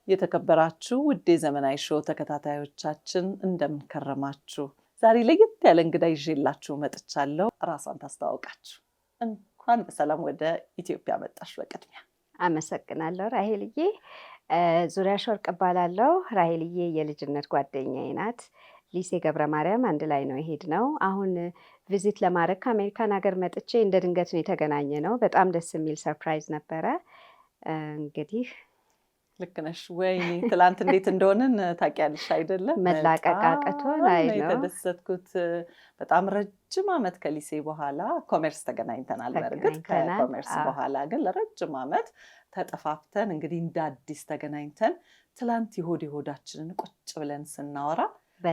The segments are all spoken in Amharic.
የተከበራችሁ ውድ የዘመናዊ ሾው ተከታታዮቻችን እንደምን ከረማችሁ? ዛሬ ለየት ያለ እንግዳ ይዤላችሁ መጥቻለሁ። ራሷን ታስተዋውቃችሁ። እንኳን በሰላም ወደ ኢትዮጵያ መጣሽ። በቅድሚያ አመሰግናለሁ ራሄልዬ። ዙሪያሽ ወርቅ እባላለሁ። ራሄልዬ የልጅነት ጓደኛዬ ናት። ሊሴ ገብረ ማርያም አንድ ላይ ነው የሄድነው። አሁን ቪዚት ለማድረግ ከአሜሪካን ሀገር መጥቼ እንደ ድንገት ነው የተገናኘ ነው። በጣም ደስ የሚል ሰርፕራይዝ ነበረ። እንግዲህ ልክ ነሽ። ወይኔ ትላንት እንዴት እንደሆነን ታውቂያለሽ አይደለም? መላቀቅ አቅቶን አይ ነው የተደሰትኩት። በጣም ረጅም ዓመት ከሊሴ በኋላ ኮሜርስ ተገናኝተናል። በእርግጥ ከኮሜርስ በኋላ ግን ለረጅም ዓመት ተጠፋፍተን እንግዲህ እንደ አዲስ ተገናኝተን ትላንት የሆዳችንን ቁጭ ብለን ስናወራ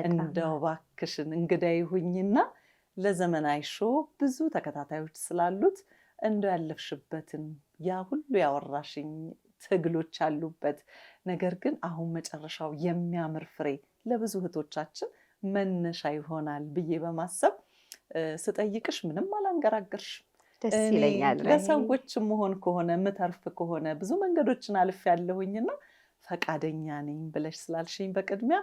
እንደው እባክሽን እንግዳዬ ሁኚና ለዘመናዊ ሾው ብዙ ተከታታዮች ስላሉት እንደው ያለፍሽበትን ያ ሁሉ ያወራሽኝ ትግሎች ያሉበት ነገር ግን አሁን መጨረሻው የሚያምር ፍሬ ለብዙ እህቶቻችን መነሻ ይሆናል ብዬ በማሰብ ስጠይቅሽ ምንም አላንገራገርሽ። ደስ ይለኛል። ለሰዎች መሆን ከሆነ ምተርፍ ከሆነ ብዙ መንገዶችን አልፍ ያለሁኝና ፈቃደኛ ነኝ ብለሽ ስላልሽኝ በቅድሚያ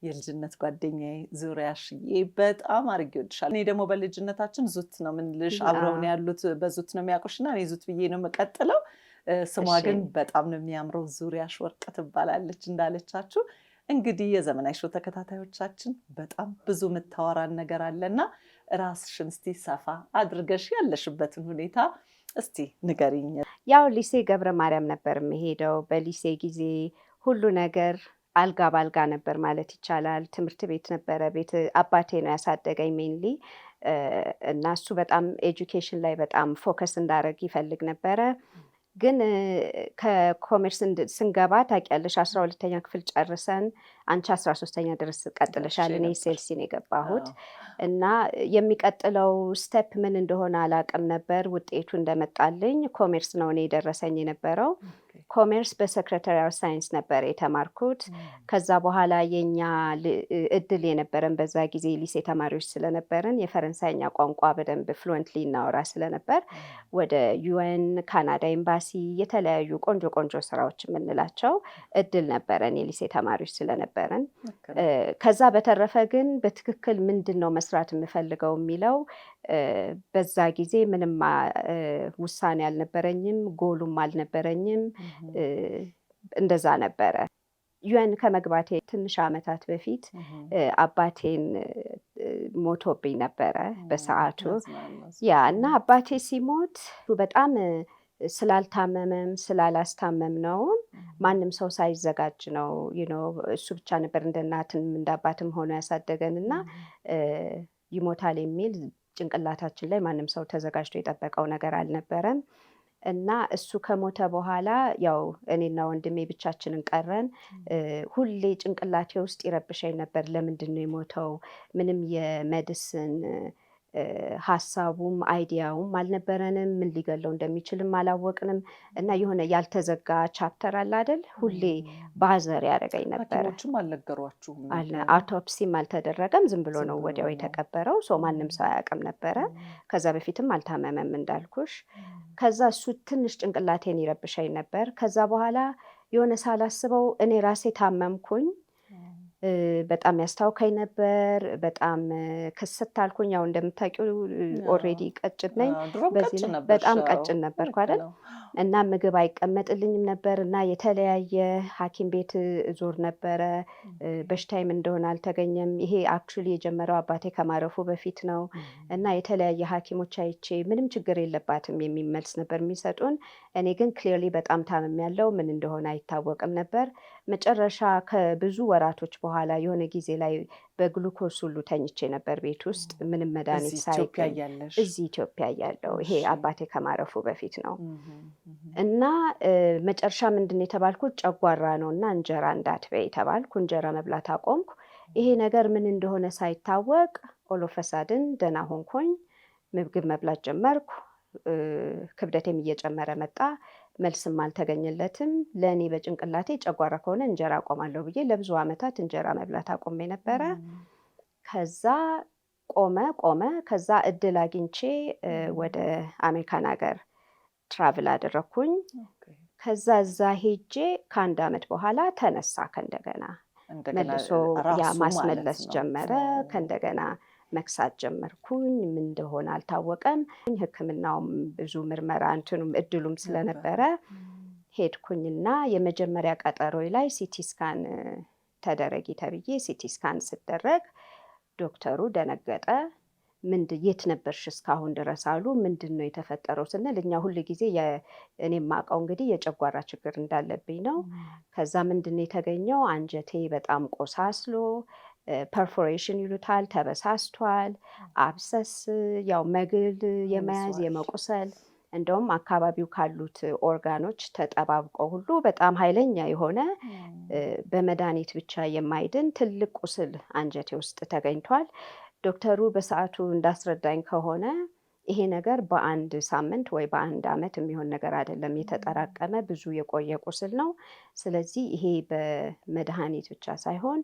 የልጅነት ጓደኛዬ ዙሪያሽዬ በጣም አድርጌ እወድሻለሁ። እኔ ደግሞ በልጅነታችን ዙት ነው ምንልሽ፣ አብረውን ያሉት በዙት ነው የሚያውቁሽና እኔ ዙት ብዬ ነው የምቀጥለው። ስሟ ግን በጣም ነው የሚያምረው። ዙሪያሽ ወርቅ ትባላለች እንዳለቻችሁ። እንግዲህ የዘመናዊ ሾው ተከታታዮቻችን በጣም ብዙ የምታወራን ነገር አለና ራስሽን እስቲ ሰፋ አድርገሽ ያለሽበትን ሁኔታ እስቲ ንገሪኝ። ያው ሊሴ ገብረ ማርያም ነበር የምሄደው። በሊሴ ጊዜ ሁሉ ነገር አልጋ ባልጋ ነበር ማለት ይቻላል። ትምህርት ቤት ነበረ። ቤት አባቴ ነው ያሳደገኝ ሜንሊ እና እሱ በጣም ኤጁኬሽን ላይ በጣም ፎከስ እንዳደረግ ይፈልግ ነበረ። ግን ከኮሜርስ ስንገባ ታውቂያለሽ 12ኛ ክፍል ጨርሰን አንቺ 13ኛ ድረስ ቀጥለሻል። እኔ ሴልሲን የገባሁት እና የሚቀጥለው ስቴፕ ምን እንደሆነ አላውቅም ነበር። ውጤቱ እንደመጣልኝ ኮሜርስ ነው እኔ የደረሰኝ የነበረው። ኮሜርስ በሴክሬታሪያል ሳይንስ ነበር የተማርኩት። ከዛ በኋላ የኛ እድል የነበረን በዛ ጊዜ ሊሴ ተማሪዎች ስለነበርን የፈረንሳይኛ ቋንቋ በደንብ ፍሉዌንትሊ እናወራ ስለነበር ወደ ዩኤን ካናዳ ኤምባሲ የተለያዩ ቆንጆ ቆንጆ ስራዎች የምንላቸው እድል ነበረን የሊሴ ተማሪዎች ስለነበርን። ከዛ በተረፈ ግን በትክክል ምንድን ነው መስራት የምፈልገው የሚለው በዛ ጊዜ ምንም ውሳኔ አልነበረኝም፣ ጎሉም አልነበረኝም። እንደዛ ነበረ። ዩኤን ከመግባቴ ትንሽ ዓመታት በፊት አባቴን ሞቶብኝ ነበረ በሰዓቱ። ያ እና አባቴ ሲሞት በጣም ስላልታመመም ስላላስታመም ነው ማንም ሰው ሳይዘጋጅ ነው እሱ ብቻ ነበር እንደ እናትም እንደ አባትም ሆኖ ያሳደገን እና ይሞታል የሚል ጭንቅላታችን ላይ ማንም ሰው ተዘጋጅቶ የጠበቀው ነገር አልነበረም። እና እሱ ከሞተ በኋላ ያው እኔና ወንድሜ ብቻችንን ቀረን። ሁሌ ጭንቅላቴ ውስጥ ይረብሸኝ ነበር። ለምንድን ነው የሞተው? ምንም የሜዲሲን ሀሳቡም አይዲያውም አልነበረንም። ምን ሊገለው እንደሚችልም አላወቅንም። እና የሆነ ያልተዘጋ ቻፕተር አለ አይደል? ሁሌ ባዘር ያደረገኝ ነበረ። ሐኪሞችም አልነገሯችሁም? አውቶፕሲም አልተደረገም። ዝም ብሎ ነው ወዲያው የተቀበረው። ሰው ማንም ሰው አያውቅም ነበረ። ከዛ በፊትም አልታመመም እንዳልኩሽ። ከዛ እሱ ትንሽ ጭንቅላቴን ይረብሸኝ ነበር። ከዛ በኋላ የሆነ ሳላስበው እኔ ራሴ ታመምኩኝ። በጣም ያስታውካኝ ነበር። በጣም ክስት አልኩኝ። ያው እንደምታውቂው ኦልሬዲ ቀጭን ነኝ። በዚህ በጣም ቀጭን ነበርኩ አይደል? እና ምግብ አይቀመጥልኝም ነበር እና የተለያየ ሐኪም ቤት ዞር ነበረ። በሽታዬም እንደሆነ አልተገኘም። ይሄ አክቹሊ የጀመረው አባቴ ከማረፉ በፊት ነው። እና የተለያየ ሐኪሞች አይቼ ምንም ችግር የለባትም የሚል መልስ ነበር የሚሰጡን። እኔ ግን ክሊርሊ በጣም ታምሜያለሁ። ምን እንደሆነ አይታወቅም ነበር። መጨረሻ ከብዙ ወራቶች በኋላ የሆነ ጊዜ ላይ በግሉኮስ ሁሉ ተኝቼ ነበር ቤት ውስጥ ምንም መድኃኒት ሳይገኝ እዚህ ኢትዮጵያ እያለሁ። ይሄ አባቴ ከማረፉ በፊት ነው። እና መጨረሻ ምንድን ነው የተባልኩት? ጨጓራ ነው እና እንጀራ እንዳትበይ የተባልኩ። እንጀራ መብላት አቆምኩ። ይሄ ነገር ምን እንደሆነ ሳይታወቅ ኦሎፈሳድን ደህና ሆንኩኝ። ምግብ መብላት ጀመርኩ። ክብደቴም እየጨመረ መጣ። መልስም አልተገኘለትም። ለእኔ በጭንቅላቴ ጨጓራ ከሆነ እንጀራ አቆማለሁ ብዬ ለብዙ ዓመታት እንጀራ መብላት አቆሜ ነበረ። ከዛ ቆመ። ከዛ እድል አግኝቼ ወደ አሜሪካን ሀገር ትራቭል አደረኩኝ። ከዛ እዛ ሄጄ ከ1 ዓመት በኋላ ተነሳ ከእንደገና መልሶ ያ ማስመለስ ጀመረ። ከእንደገና መክሳት ጀመርኩኝ። ምን እንደሆነ አልታወቀም። ሕክምናውም ብዙ ምርመራ እንትኑም እድሉም ስለነበረ ሄድኩኝና የመጀመሪያ ቀጠሮይ ላይ ሲቲ ስካን ተደረጊ ተብዬ ሲቲ ስካን ስደረግ ዶክተሩ ደነገጠ። የት ነበርሽ እስካሁን ድረስ አሉ። ምንድን ነው የተፈጠረው ስንል እኛ ሁል ጊዜ እኔ የማውቀው እንግዲህ የጨጓራ ችግር እንዳለብኝ ነው። ከዛ ምንድን ነው የተገኘው? አንጀቴ በጣም ቆሳስሎ ፐርፎሬሽን ይሉታል፣ ተበሳስቷል። አብሰስ ያው መግል የመያዝ የመቁሰል እንደውም አካባቢው ካሉት ኦርጋኖች ተጠባብቀው ሁሉ በጣም ኃይለኛ የሆነ በመድኃኒት ብቻ የማይድን ትልቅ ቁስል አንጀቴ ውስጥ ተገኝቷል። ዶክተሩ በሰዓቱ እንዳስረዳኝ ከሆነ ይሄ ነገር በ1 ሳምንት ወይ በ1 ዓመት የሚሆን ነገር አይደለም፣ የተጠራቀመ ብዙ የቆየ ቁስል ነው። ስለዚህ ይሄ በመድኃኒት ብቻ ሳይሆን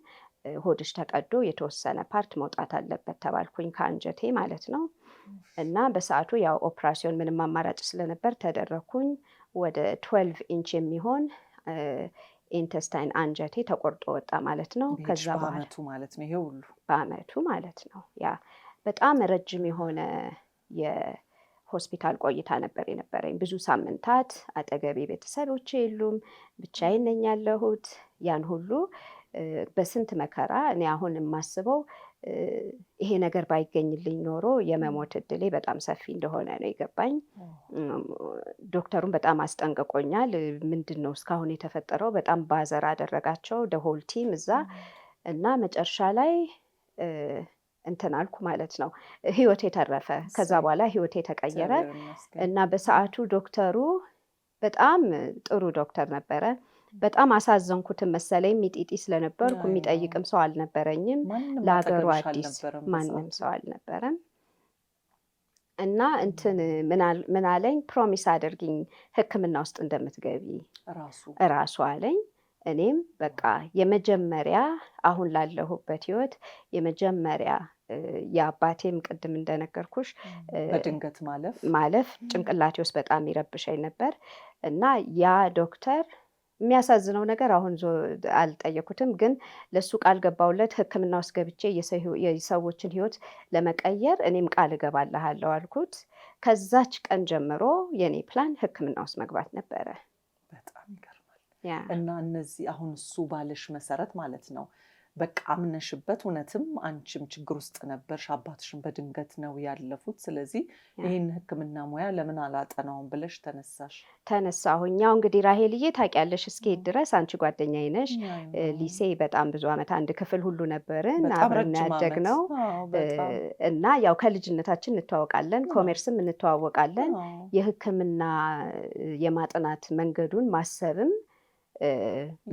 ሆድሽ ተቀዶ የተወሰነ ፓርት መውጣት አለበት ተባልኩኝ፣ ከአንጀቴ ማለት ነው። እና በሰዓቱ ያው ኦፕራሲዮን ምንም አማራጭ ስለነበር ተደረኩኝ። ወደ 12 ኢንች የሚሆን ኢንተስታይን አንጀቴ ተቆርጦ ወጣ ማለት ነው። ከዛ በአመቱ ማለት ነው። ይሄ ሁሉ በአመቱ ማለት ነው። ያ በጣም ረጅም የሆነ የሆስፒታል ቆይታ ነበር የነበረኝ። ብዙ ሳምንታት አጠገቤ ቤተሰቦቼ የሉም፣ ብቻዬን ነኝ ያለሁት። ያን ሁሉ በስንት መከራ እኔ አሁን የማስበው ይሄ ነገር ባይገኝልኝ ኖሮ የመሞት እድሌ በጣም ሰፊ እንደሆነ ነው የገባኝ። ዶክተሩን በጣም አስጠንቅቆኛል። ምንድን ነው እስካሁን የተፈጠረው? በጣም ባዘር አደረጋቸው ደሆል ቲም እዛ እና መጨረሻ ላይ እንትን አልኩ ማለት ነው። ህይወቴ ተረፈ። ከዛ በኋላ ህይወቴ ተቀየረ እና በሰዓቱ ዶክተሩ በጣም ጥሩ ዶክተር ነበረ። በጣም አሳዘንኩትም መሰለኝ። ሚጢጢ ስለነበርኩ የሚጠይቅም ሰው አልነበረኝም። ለሀገሩ አዲስ ማንም ሰው አልነበረም። እና እንትን ምን አለኝ፣ ፕሮሚስ አድርጊኝ ሕክምና ውስጥ እንደምትገቢ እራሱ አለኝ። እኔም በቃ የመጀመሪያ አሁን ላለሁበት ህይወት የመጀመሪያ የአባቴም ቅድም እንደነገርኩሽ በድንገት ማለፍ ጭንቅላቴ ውስጥ በጣም ይረብሸኝ ነበር እና ያ ዶክተር የሚያሳዝነው ነገር አሁን አልጠየኩትም፣ ግን ለሱ ቃል ገባውለት ሕክምና ውስጥ ገብቼ የሰዎችን ህይወት ለመቀየር እኔም ቃል እገባልሃለሁ አልኩት። ከዛች ቀን ጀምሮ የኔ ፕላን ሕክምና ውስጥ መግባት ነበረ። በጣም ይገርማል። እና እነዚህ አሁን እሱ ባለሽ መሰረት ማለት ነው በቃ አምነሽበት፣ እውነትም አንቺም ችግር ውስጥ ነበርሽ፣ አባትሽም በድንገት ነው ያለፉት። ስለዚህ ይህን ሕክምና ሙያ ለምን አላጠናውም ብለሽ ተነሳሁኝ። ያው እንግዲህ ራሄልዬ ታውቂያለሽ፣ እስከሄድ ድረስ አንቺ ጓደኛዬ ነሽ። ሊሴ በጣም ብዙ ዓመት አንድ ክፍል ሁሉ ነበርን፣ አብረን ያደግነው እና ያው ከልጅነታችን እንተዋወቃለን፣ ኮሜርስም እንተዋወቃለን። የሕክምና የማጥናት መንገዱን ማሰብም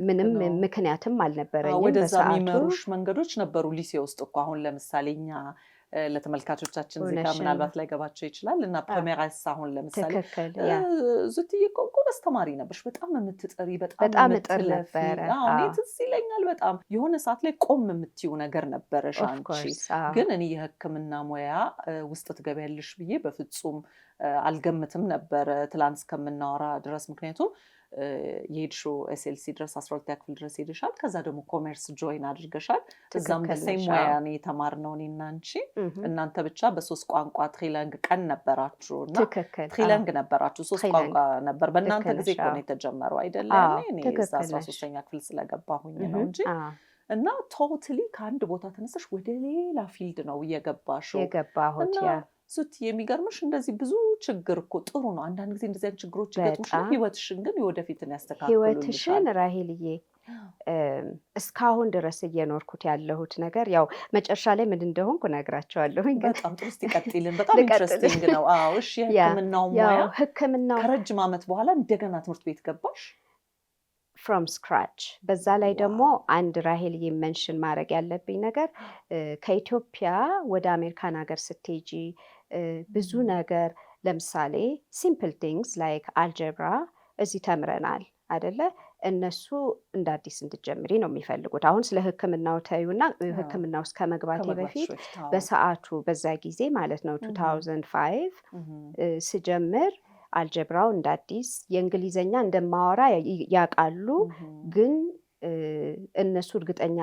ምንም ምክንያትም አልነበረኝም። ወደዛ የሚመሩሽ መንገዶች ነበሩ ሊሴ ውስጥ እኮ። አሁን ለምሳሌ እኛ ለተመልካቾቻችን ዜጋ ምናልባት ላይ ገባቸው ይችላል እና ፕሮሜራስ አሁን ለምሳሌ ዙትዬ ጎበዝ ተማሪ ነበርሽ፣ በጣም የምትጥሪ በጣም እጥር ነበረ። እኔ ትዝ ይለኛል በጣም የሆነ ሰዓት ላይ ቆም የምትይው ነገር ነበረሽ አንቺ። ግን እኔ የሕክምና ሙያ ውስጥ ትገቢያለሽ ብዬ በፍጹም አልገምትም ነበረ ትላንት እስከምናወራ ድረስ። ምክንያቱም የሄድሽው ኤስኤልሲ ድረስ 12ኛ ክፍል ድረስ ሄደሻል። ከዛ ደግሞ ኮሜርስ ጆይን አድርገሻል። እዛም በሴም ሙያ ነው የተማርነው እኔና አንቺ። እናንተ ብቻ በ3 ቋንቋ ትሪለንግ ቀን ነበራችሁ እና ትሪለንግ ነበራችሁ፣ 3 ቋንቋ ነበር። በእናንተ ጊዜ እኮ ነው የተጀመረው አይደለ? እኔ እዛ 13ኛ ክፍል ስለገባሁኝ ነው እንጂ። እና ቶታሊ ከአንድ ቦታ ተነሳሽ ወደ ሌላ ፊልድ ነው እየገባሽው የገባሁት። ሱት የሚገርምሽ እንደዚህ ብዙ ችግር እኮ ጥሩ ነው። አንዳንድ ጊዜ እንደዚህ አይነት ችግሮች ይገጥሙሻል። ህይወትሽን ግን የወደፊትን ያስተካክሉልሻል። ህይወትሽን ራሄልዬ እስካሁን ድረስ እየኖርኩት ያለሁት ነገር ያው መጨረሻ ላይ ምን እንደሆንኩ እነግራቸዋለሁኝ። በጣም ጥሩ ይቀጥልን። በጣም ኢንትረስቲንግ ነው። አዎ እሺ። የህክምናው ሙያ ከረጅም ዓመት በኋላ እንደገና ትምህርት ቤት ገባሽ ፍሮም ስክራች። በዛ ላይ ደግሞ አንድ ራሄልዬ ሜንሽን ማድረግ ያለብኝ ነገር ከኢትዮጵያ ወደ አሜሪካን ሀገር ስትሄጂ ብዙ ነገር ለምሳሌ ሲምፕል ቲንግስ ላይክ አልጀብራ እዚህ ተምረናል አይደለ? እነሱ እንደ አዲስ እንድትጀምሪ ነው የሚፈልጉት። አሁን ስለ ሕክምናው ታዩና ሕክምና ውስጥ ከመግባቴ በፊት በሰዓቱ በዛ ጊዜ ማለት ነው 2005 ስጀምር አልጀብራው እንደ አዲስ የእንግሊዘኛ እንደማወራ ያውቃሉ ግን እነሱ እርግጠኛ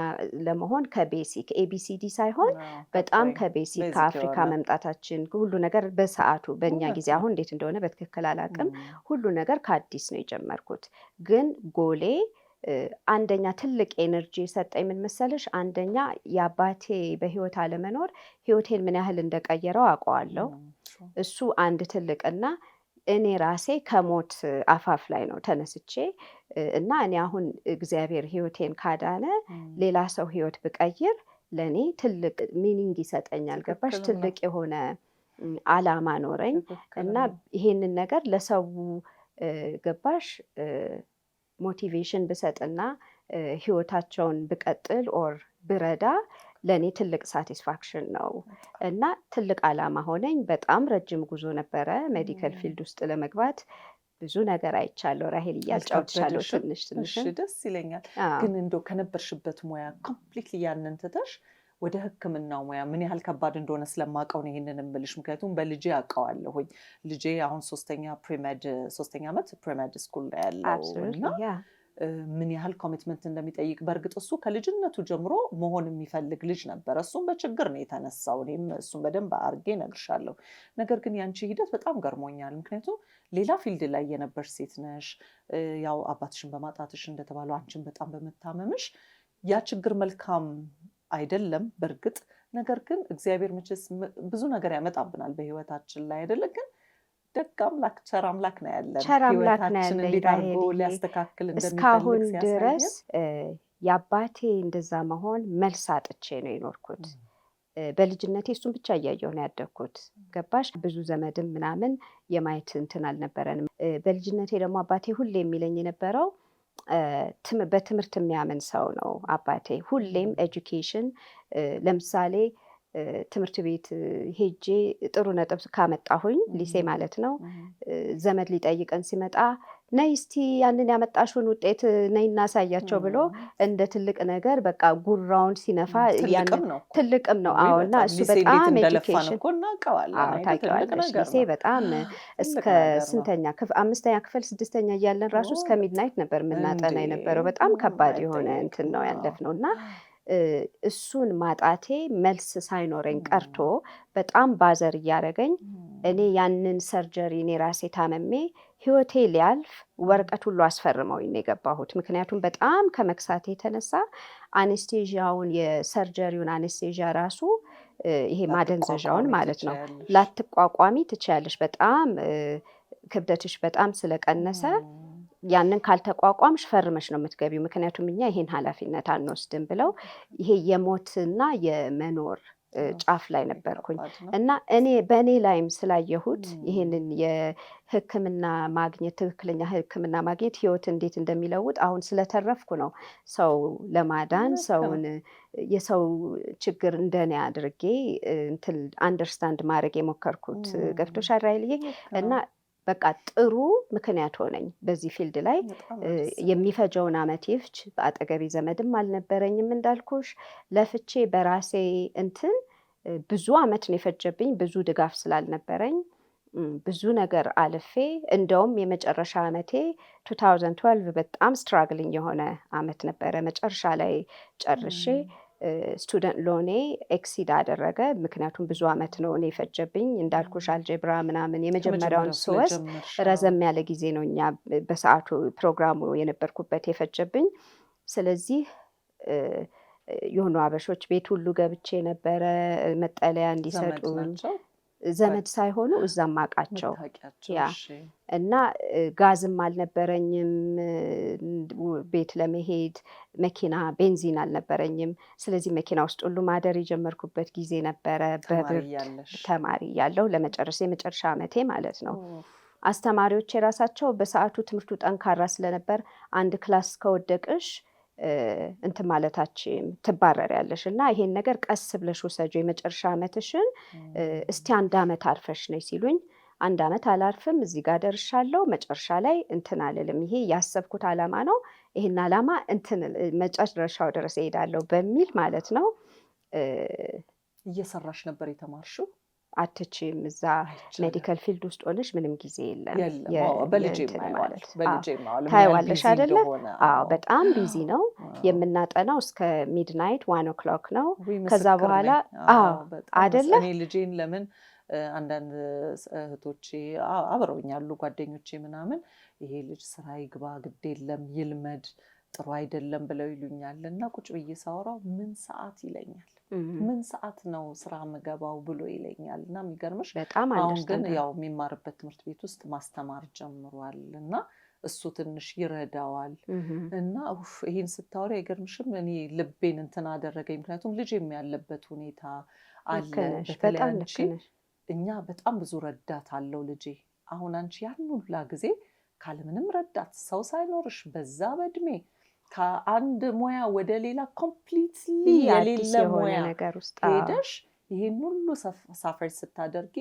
ለመሆን ከቤሲክ ኤቢሲዲ ሳይሆን በጣም ከቤሲክ ከአፍሪካ መምጣታችን ሁሉ ነገር በሰዓቱ በእኛ ጊዜ አሁን እንዴት እንደሆነ በትክክል አላውቅም። ሁሉ ነገር ከአዲስ ነው የጀመርኩት። ግን ጎሌ አንደኛ ትልቅ ኤነርጂ የሰጠኝ ምን መሰለሽ? አንደኛ የአባቴ በህይወት አለመኖር ህይወቴን ምን ያህል እንደቀየረው አውቀዋለሁ። እሱ አንድ ትልቅና እኔ ራሴ ከሞት አፋፍ ላይ ነው ተነስቼ እና እኔ አሁን እግዚአብሔር ህይወቴን ካዳነ ሌላ ሰው ህይወት ብቀይር ለኔ ትልቅ ሚኒንግ ይሰጠኛል። ገባሽ? ትልቅ የሆነ አላማ ኖረኝ እና ይሄንን ነገር ለሰው ገባሽ ሞቲቬሽን ብሰጥና ህይወታቸውን ብቀጥል ኦር ብረዳ ለኔ ትልቅ ሳቲስፋክሽን ነው እና ትልቅ አላማ ሆነኝ። በጣም ረጅም ጉዞ ነበረ ሜዲካል ፊልድ ውስጥ ለመግባት ብዙ ነገር አይቻለሁ። ራሄል እያጫውትሻለሁ ትንሽ ደስ ይለኛል። ግን እንደው ከነበርሽበት ሙያ ኮምፕሊትሊ ያንን ትተሽ ወደ ህክምናው ሙያ ምን ያህል ከባድ እንደሆነ ስለማውቀው ነው ይሄንን እምልሽ። ምክንያቱም በልጄ አውቀዋለሁኝ። ልጄ አሁን 3ኛ ዓመት ፕሪሜድ ስኩል ላይ ያለው እና ምን ያህል ኮሚትመንት እንደሚጠይቅ በእርግጥ እሱ ከልጅነቱ ጀምሮ መሆን የሚፈልግ ልጅ ነበር። እሱም በችግር ነው የተነሳው። እኔም እሱም በደንብ አድርጌ እነግርሻለሁ። ነገር ግን ያንቺ ሂደት በጣም ገርሞኛል። ምክንያቱም ሌላ ፊልድ ላይ የነበርሽ ሴት ነሽ። ያው አባትሽን በማጣትሽ እንደተባለው አንቺን በጣም በመታመምሽ ያ ችግር መልካም አይደለም በእርግጥ። ነገር ግን እግዚአብሔር መቼስ ብዙ ነገር ያመጣብናል በህይወታችን ላይ አይደለ? ግን ደግ አምላክ ቸር አምላክ ነው ያለን። ቸር አምላክ ነው ያለን። እንዴት አድርጎ ሊያስተካክል እስካሁን ድረስ የአባቴ እንደዛ መሆን መልስ አጥቼ ነው የኖርኩት። በልጅነቴ እሱን ብቻ እያየሁ ነው ያደግኩት። ገባሽ? ብዙ ዘመድም ምናምን የማየት እንትን አልነበረንም። በልጅነቴ ደግሞ አባቴ ሁሌ የሚለኝ የነበረው በትምህርት የሚያምን ሰው ነው አባቴ። ሁሌም ኤጁኬሽን ለምሳሌ ትምህርት ቤት ሄጄ ጥሩ ነጥብ ካመጣሁኝ ሊሴ ማለት ነው ዘመድ ሊጠይቀን ሲመጣ ነይ እስቲ ያንን ያመጣሽውን ውጤት ነይ እናሳያቸው ብሎ እንደ ትልቅ ነገር በቃ ጉራውን ሲነፋ ትልቅም ነው። አዎ። እና እሱ በጣም ኤጁኬሽን ታውቂዋለሽ። ሊሴ በጣም እስከ ስንተኛ አምስተኛ ክፍል ስድስተኛ እያለን ራሱ እስከ ሚድናይት ነበር የምናጠና የነበረው። በጣም ከባድ የሆነ እንትን ነው ያለፍነው እና እሱን ማጣቴ መልስ ሳይኖረኝ ቀርቶ በጣም ባዘር እያደረገኝ እኔ ያንን ሰርጀሪ እኔ ራሴ ታመሜ ህይወቴ ሊያልፍ ወረቀት ሁሉ አስፈርመውኝ ነው የገባሁት። ምክንያቱም በጣም ከመክሳቴ የተነሳ አኔስቴዥያውን የሰርጀሪውን አኔስቴዥያ ራሱ ይሄ ማደንዘዣውን ማለት ነው ላትቋቋሚ ትችያለሽ። በጣም ክብደትሽ በጣም ስለቀነሰ ያንን ካልተቋቋምሽ ፈርመሽ ነው የምትገቢው። ምክንያቱም እኛ ይሄን ኃላፊነት አንወስድም ብለው ይሄ የሞትና የመኖር ጫፍ ላይ ነበርኩኝ እና እኔ በእኔ ላይም ስላየሁት ይሄንን የህክምና ማግኘት ትክክለኛ ህክምና ማግኘት ህይወት እንዴት እንደሚለውጥ አሁን ስለተረፍኩ ነው ሰው ለማዳን ሰውን የሰው ችግር እንደኔ አድርጌ እንትን አንደርስታንድ ማድረግ የሞከርኩት። ገብቶሻል ራይልዬ? እና በቃ ጥሩ ምክንያት ሆነኝ በዚህ ፊልድ ላይ የሚፈጀውን አመት ይፍጅ። በአጠገቤ ዘመድም አልነበረኝም እንዳልኩሽ። ለፍቼ በራሴ እንትን ብዙ አመት ነው የፈጀብኝ። ብዙ ድጋፍ ስላልነበረኝ ብዙ ነገር አልፌ እንደውም የመጨረሻ አመቴ 2012 በጣም ስትራግሊንግ የሆነ አመት ነበረ። መጨረሻ ላይ ጨርሼ ስቱደንት ሎኔ ኤክሲድ አደረገ። ምክንያቱም ብዙ አመት ነው እኔ የፈጀብኝ እንዳልኩሽ አልጀብራ ምናምን የመጀመሪያውን ስወስድ ረዘም ያለ ጊዜ ነው እኛ በሰዓቱ ፕሮግራሙ የነበርኩበት የፈጀብኝ። ስለዚህ የሆኑ አበሾች ቤት ሁሉ ገብቼ ነበረ መጠለያ እንዲሰጡኝ። ዘመድ ሳይሆኑ እዛም አውቃቸው ያ እና ጋዝም አልነበረኝም ቤት ለመሄድ መኪና ቤንዚን አልነበረኝም። ስለዚህ መኪና ውስጥ ሁሉ ማደር የጀመርኩበት ጊዜ ነበረ። በብርድ ተማሪ ያለው የመጨረሻ አመቴ ማለት ነው። አስተማሪዎች የራሳቸው በሰዓቱ ትምህርቱ ጠንካራ ስለነበር አንድ ክላስ ከወደቅሽ እንትን ማለታችን ትባረሪያለሽ እና ይሄን ነገር ቀስ ብለሽ ውሰጂው የመጨረሻ አመትሽን እስቲ 1 አመት አርፈሽ ነይ ሲሉኝ 1 አመት አላርፍም እዚህ ጋር ደርሻለሁ። መጨረሻ ላይ እንትን አልልም። ይሄ ያሰብኩት አላማ ነው። ይሄን አላማ እንትን መጨረሻው ድረስ እሄዳለሁ በሚል ማለት ነው። እየሰራሽ ነበር የተማርሽው? አትችም። እዛ ሜዲካል ፊልድ ውስጥ ሆነሽ ምንም ጊዜ የለም። ታይዋለሽ አይደለ? አዎ በጣም ቢዚ ነው። የምናጠናው እስከ ሚድናይት 1 o'clock ነው። ከዛ በኋላ አይደለ? እኔ ልጄን ለምን አንዳንድ እህቶቼ አብረውኝ ያሉ ጓደኞቼ ምናምን ይሄ ልጅ ስራ ይግባ ግድ የለም ይልመድ ጥሩ አይደለም ብለው ይሉኛል እና ቁጭ ብዬ ሳወራው ምን ሰዓት ይለኛል። ምን ሰዓት ነው ስራ ምገባው ብሎ ይለኛል። እና የሚገርምሽ አሁን ግን ያው የሚማርበት ትምህርት ቤት ውስጥ ማስተማር ጀምሯል እና እሱ ትንሽ ይረዳዋል። እና ይሄን ስታወሪ አይገርምሽም? እኔ ልቤን እንትን አደረገኝ። ምክንያቱም ልጅ ያለበት ሁኔታ አለ። በተለይ አንቺ እኛ በጣም ብዙ ረዳት አለው ልጄ። አሁን አንቺ ያን ሁላ ጊዜ ካለምንም ረዳት ሰው ሳይኖርሽ በዛ በእድሜ ከአንድ ሙያ ወደ ሌላ ኮምፕሊትሊ የሌለ ሙያ ነገር ውስጥ ሄደሽ ይሄን ሁሉ ሳፈር ስታደርጊ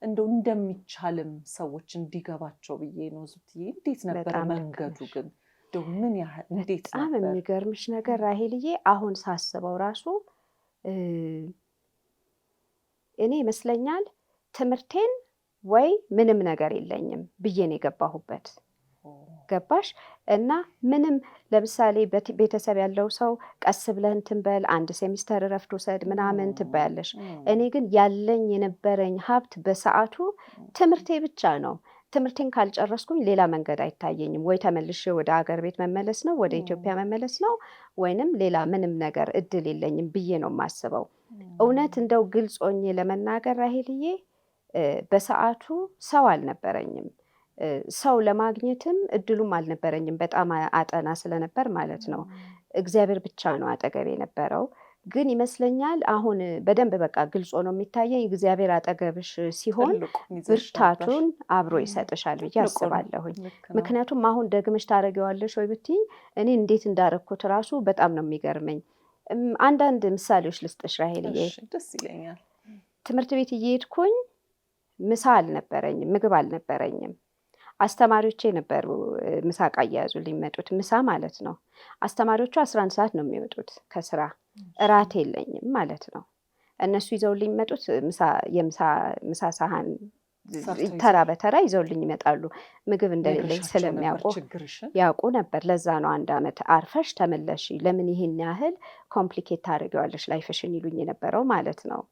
እንደው እንደሚቻልም ሰዎች እንዲገባቸው ብዬ ነው ዙትዬ። እንዴት ነበር መንገዱ ግን? እንደው ምን ያህል እንዴት ነበር? በጣም የሚገርምሽ ነገር ራሄልዬ፣ አሁን ሳስበው ራሱ እኔ ይመስለኛል ትምህርቴን ወይ ምንም ነገር የለኝም ብዬ ነው የገባሁበት። ገባሽ? እና ምንም ለምሳሌ ቤተሰብ ያለው ሰው ቀስ ብለህ እንትን በል 1 ሴሚስተር እረፍት ውሰድ ምናምን ትባያለሽ። እኔ ግን ያለኝ የነበረኝ ሀብት በሰዓቱ ትምህርቴ ብቻ ነው። ትምህርቴን ካልጨረስኩኝ ሌላ መንገድ አይታየኝም። ወይ ተመልሼ ወደ ሀገር ቤት መመለስ ነው፣ ወደ ኢትዮጵያ መመለስ ነው፣ ወይንም ሌላ ምንም ነገር እድል የለኝም ብዬ ነው የማስበው። እውነት እንደው ግልጽ ሆኜ ለመናገር ራሄልዬ፣ በሰዓቱ ሰው አልነበረኝም። ሰው ለማግኘትም እድሉም አልነበረኝም። በጣም አጠና ስለነበር ማለት ነው። እግዚአብሔር ብቻ ነው አጠገቤ የነበረው። ግን ይመስለኛል አሁን በደንብ በቃ ግልጽ ሆኖ የሚታየኝ እግዚአብሔር አጠገብሽ ሲሆን ብርታቱን አብሮ ይሰጥሻል ብዬ አስባለሁኝ። ምክንያቱም አሁን ደግመሽ ታደርጊዋለሽ ወይ ብትይኝ እኔ እንዴት እንዳረኩት ራሱ በጣም ነው የሚገርመኝ። አንዳንድ ምሳሌዎች ልስጥሽ ራሄልዬ። ደስ ይለኛል። ትምህርት ቤት እየሄድኩኝ ምሳ አልነበረኝም፣ ምግብ አልነበረኝም። አስተማሪዎቼ ነበሩ ምሳቃ እየያዙልኝ የሚመጡት፣ ምሳ ማለት ነው። አስተማሪዎቹ 11 ሰዓት ነው የሚወጡት ከስራ። እራት የለኝም ማለት ነው። እነሱ ይዘውልኝ የሚመጡት ምሳ ሳህን ተራ በተራ ይዘውልኝ ይመጣሉ። ምግብ እንደሌለኝ ስለሚያውቁ ነበር። ለዛ ነው 1 ዓመት አርፈሽ ተመለሽ፣ ለምን ይሄን ያህል ኮምፕሊኬት ታደርጊዋለሽ ላይፍሽን ይሉኝ የነበረው ማለት ነው።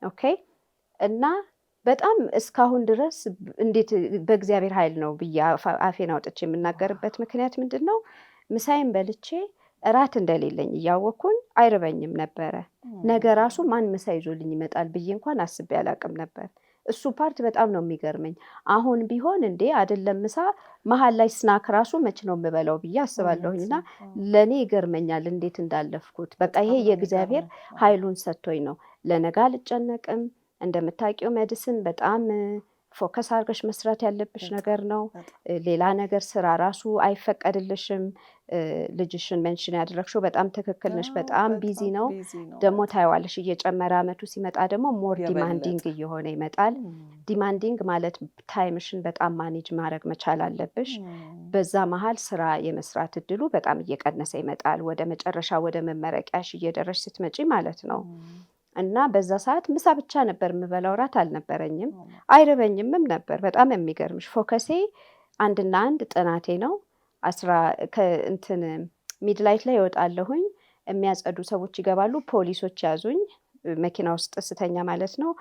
ኦኬ። እና በጣም እስካሁን ድረስ እንዴት በእግዚአብሔር ኃይል ነው ብዬ አፌን አውጥቼ የምናገርበት ምክንያት ምንድን ነው? ምሳዬን በልቼ እራት እንደሌለኝ እያወቅኩኝ አይርበኝም ነበረ። ነገ ራሱ ማን ምሳ ይዞልኝ ይመጣል ብዬ እንኳን አስቤ አላቅም ነበር። እሱ ፓርት በጣም ነው የሚገርመኝ። አሁን ቢሆን እንዴ አይደለም ምሳ መሀል ላይ ስናክ ራሱ መች ነው የምበላው ብዬ አስባለሁኝ። እና ለእኔ ይገርመኛል እንዴት እንዳለፍኩት። በቃ ይሄ የእግዚአብሔር ኃይሉን ሰጥቶኝ ነው። ለነገ አልጨነቅም። እንደምታውቂው ሜዲሲን በጣም ፎከስ አድርገሽ መስራት ያለብሽ ነገር ነው። ሌላ ነገር ስራ ራሱ አይፈቀድልሽም። ልጅሽን ሜንሽን ያደረግሽው በጣም ትክክል ነሽ። በጣም ቢዚ ነው ደግሞ ታይዋለሽ። እየጨመረ አመቱ ሲመጣ ደግሞ ሞር ዲማንዲንግ እየሆነ ይመጣል። ዲማንዲንግ ማለት ታይምሽን በጣም ማኔጅ ማድረግ መቻል አለብሽ። በዛ መሀል ስራ የመስራት እድሉ በጣም እየቀነሰ ይመጣል። ወደ መጨረሻ ወደ መመረቂያሽ እየደረሽ ስትመጪ ማለት ነው። እና በዛ ሰዓት ምሳ ብቻ ነበር የምበላው፣ እራት አልነበረኝም፣ አይርበኝምም ነበር። በጣም የሚገርምሽ ፎከሴ 1 ጥናቴ ነው። ሚድላይት ላይ ይወጣለሁኝ። የሚያጸዱ ሰዎች ይገባሉ። ፖሊሶች ያዙኝ፣ መኪና ውስጥ ስተኛ ማለት ነው።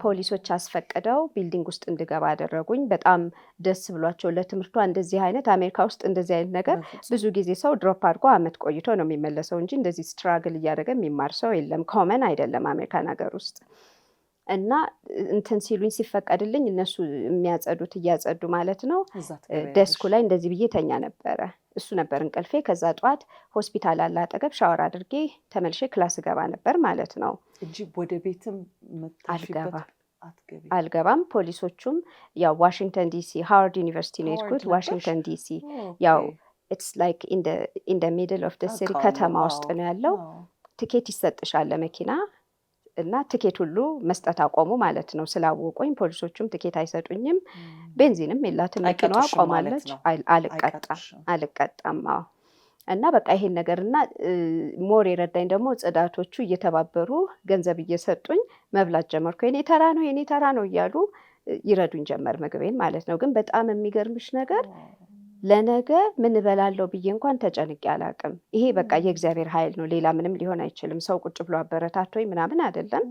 ፖሊሶች አስፈቅደው ቢልዲንግ ውስጥ እንድገባ አደረጉኝ። በጣም ደስ ብሏቸው። ለትምህርቷ እንደዚህ አይነት አሜሪካ ውስጥ እንደዚህ አይነት ነገር ብዙ ጊዜ ሰው ድሮፕ አድርጎ አመት ቆይቶ ነው የሚመለሰው እንጂ እንደዚህ ስትራግል እያደረገ የሚማር ሰው የለም። ኮመን አይደለም አሜሪካን ሀገር ውስጥ። እና እንትን ሲሉኝ ሲፈቀድልኝ እነሱ የሚያጸዱት እያጸዱ ማለት ነው። ደስኩ ላይ እንደዚህ ብዬ ተኛ ነበረ። እሱ ነበር እንቅልፌ። ከዛ ጠዋት ሆስፒታል አለ አጠገብ ሻወር አድርጌ ተመልሼ ክላስ ገባ ነበር ማለት ነው እንጂ ወደ ቤትም አልገባም። ፖሊሶቹም ያው ዋሽንግተን ዲሲ ሃዋርድ ዩኒቨርሲቲ ነው የሄድኩት። ዋሽንግተን ዲሲ ያው ኢትስ ላይክ ኢን ደ ሚድል ኦፍ ደ ሲቲ ከተማ ውስጥ ነው ያለው። ትኬት ይሰጥሻል ለመኪና እና ትኬት ሁሉ መስጠት አቆሙ ማለት ነው። ስላወቁኝ ፖሊሶቹም ትኬት አይሰጡኝም። ቤንዚንም የላትም መኪናዋ ቆማለች። አልቀጣም። እና በቃ ይሄን ነገርና ሞር የረዳኝ ደግሞ ጽዳቶቹ እየተባበሩ ገንዘብ እየሰጡኝ መብላት ጀመርኩ። የኔ ተራ ነው እያሉ ይረዱኝ ጀመር ምግቤን ማለት ነው። ግን በጣም የሚገርምሽ ነገር ለነገ ምን እበላለሁ ብዬ እንኳን ተጨንቄ አላቅም። ይሄ በቃ የእግዚአብሔር ኃይል ነው፣ ሌላ ምንም ሊሆን አይችልም። ሰው ቁጭ ብሎ አበረታቶኝ ምናምን አይደለም።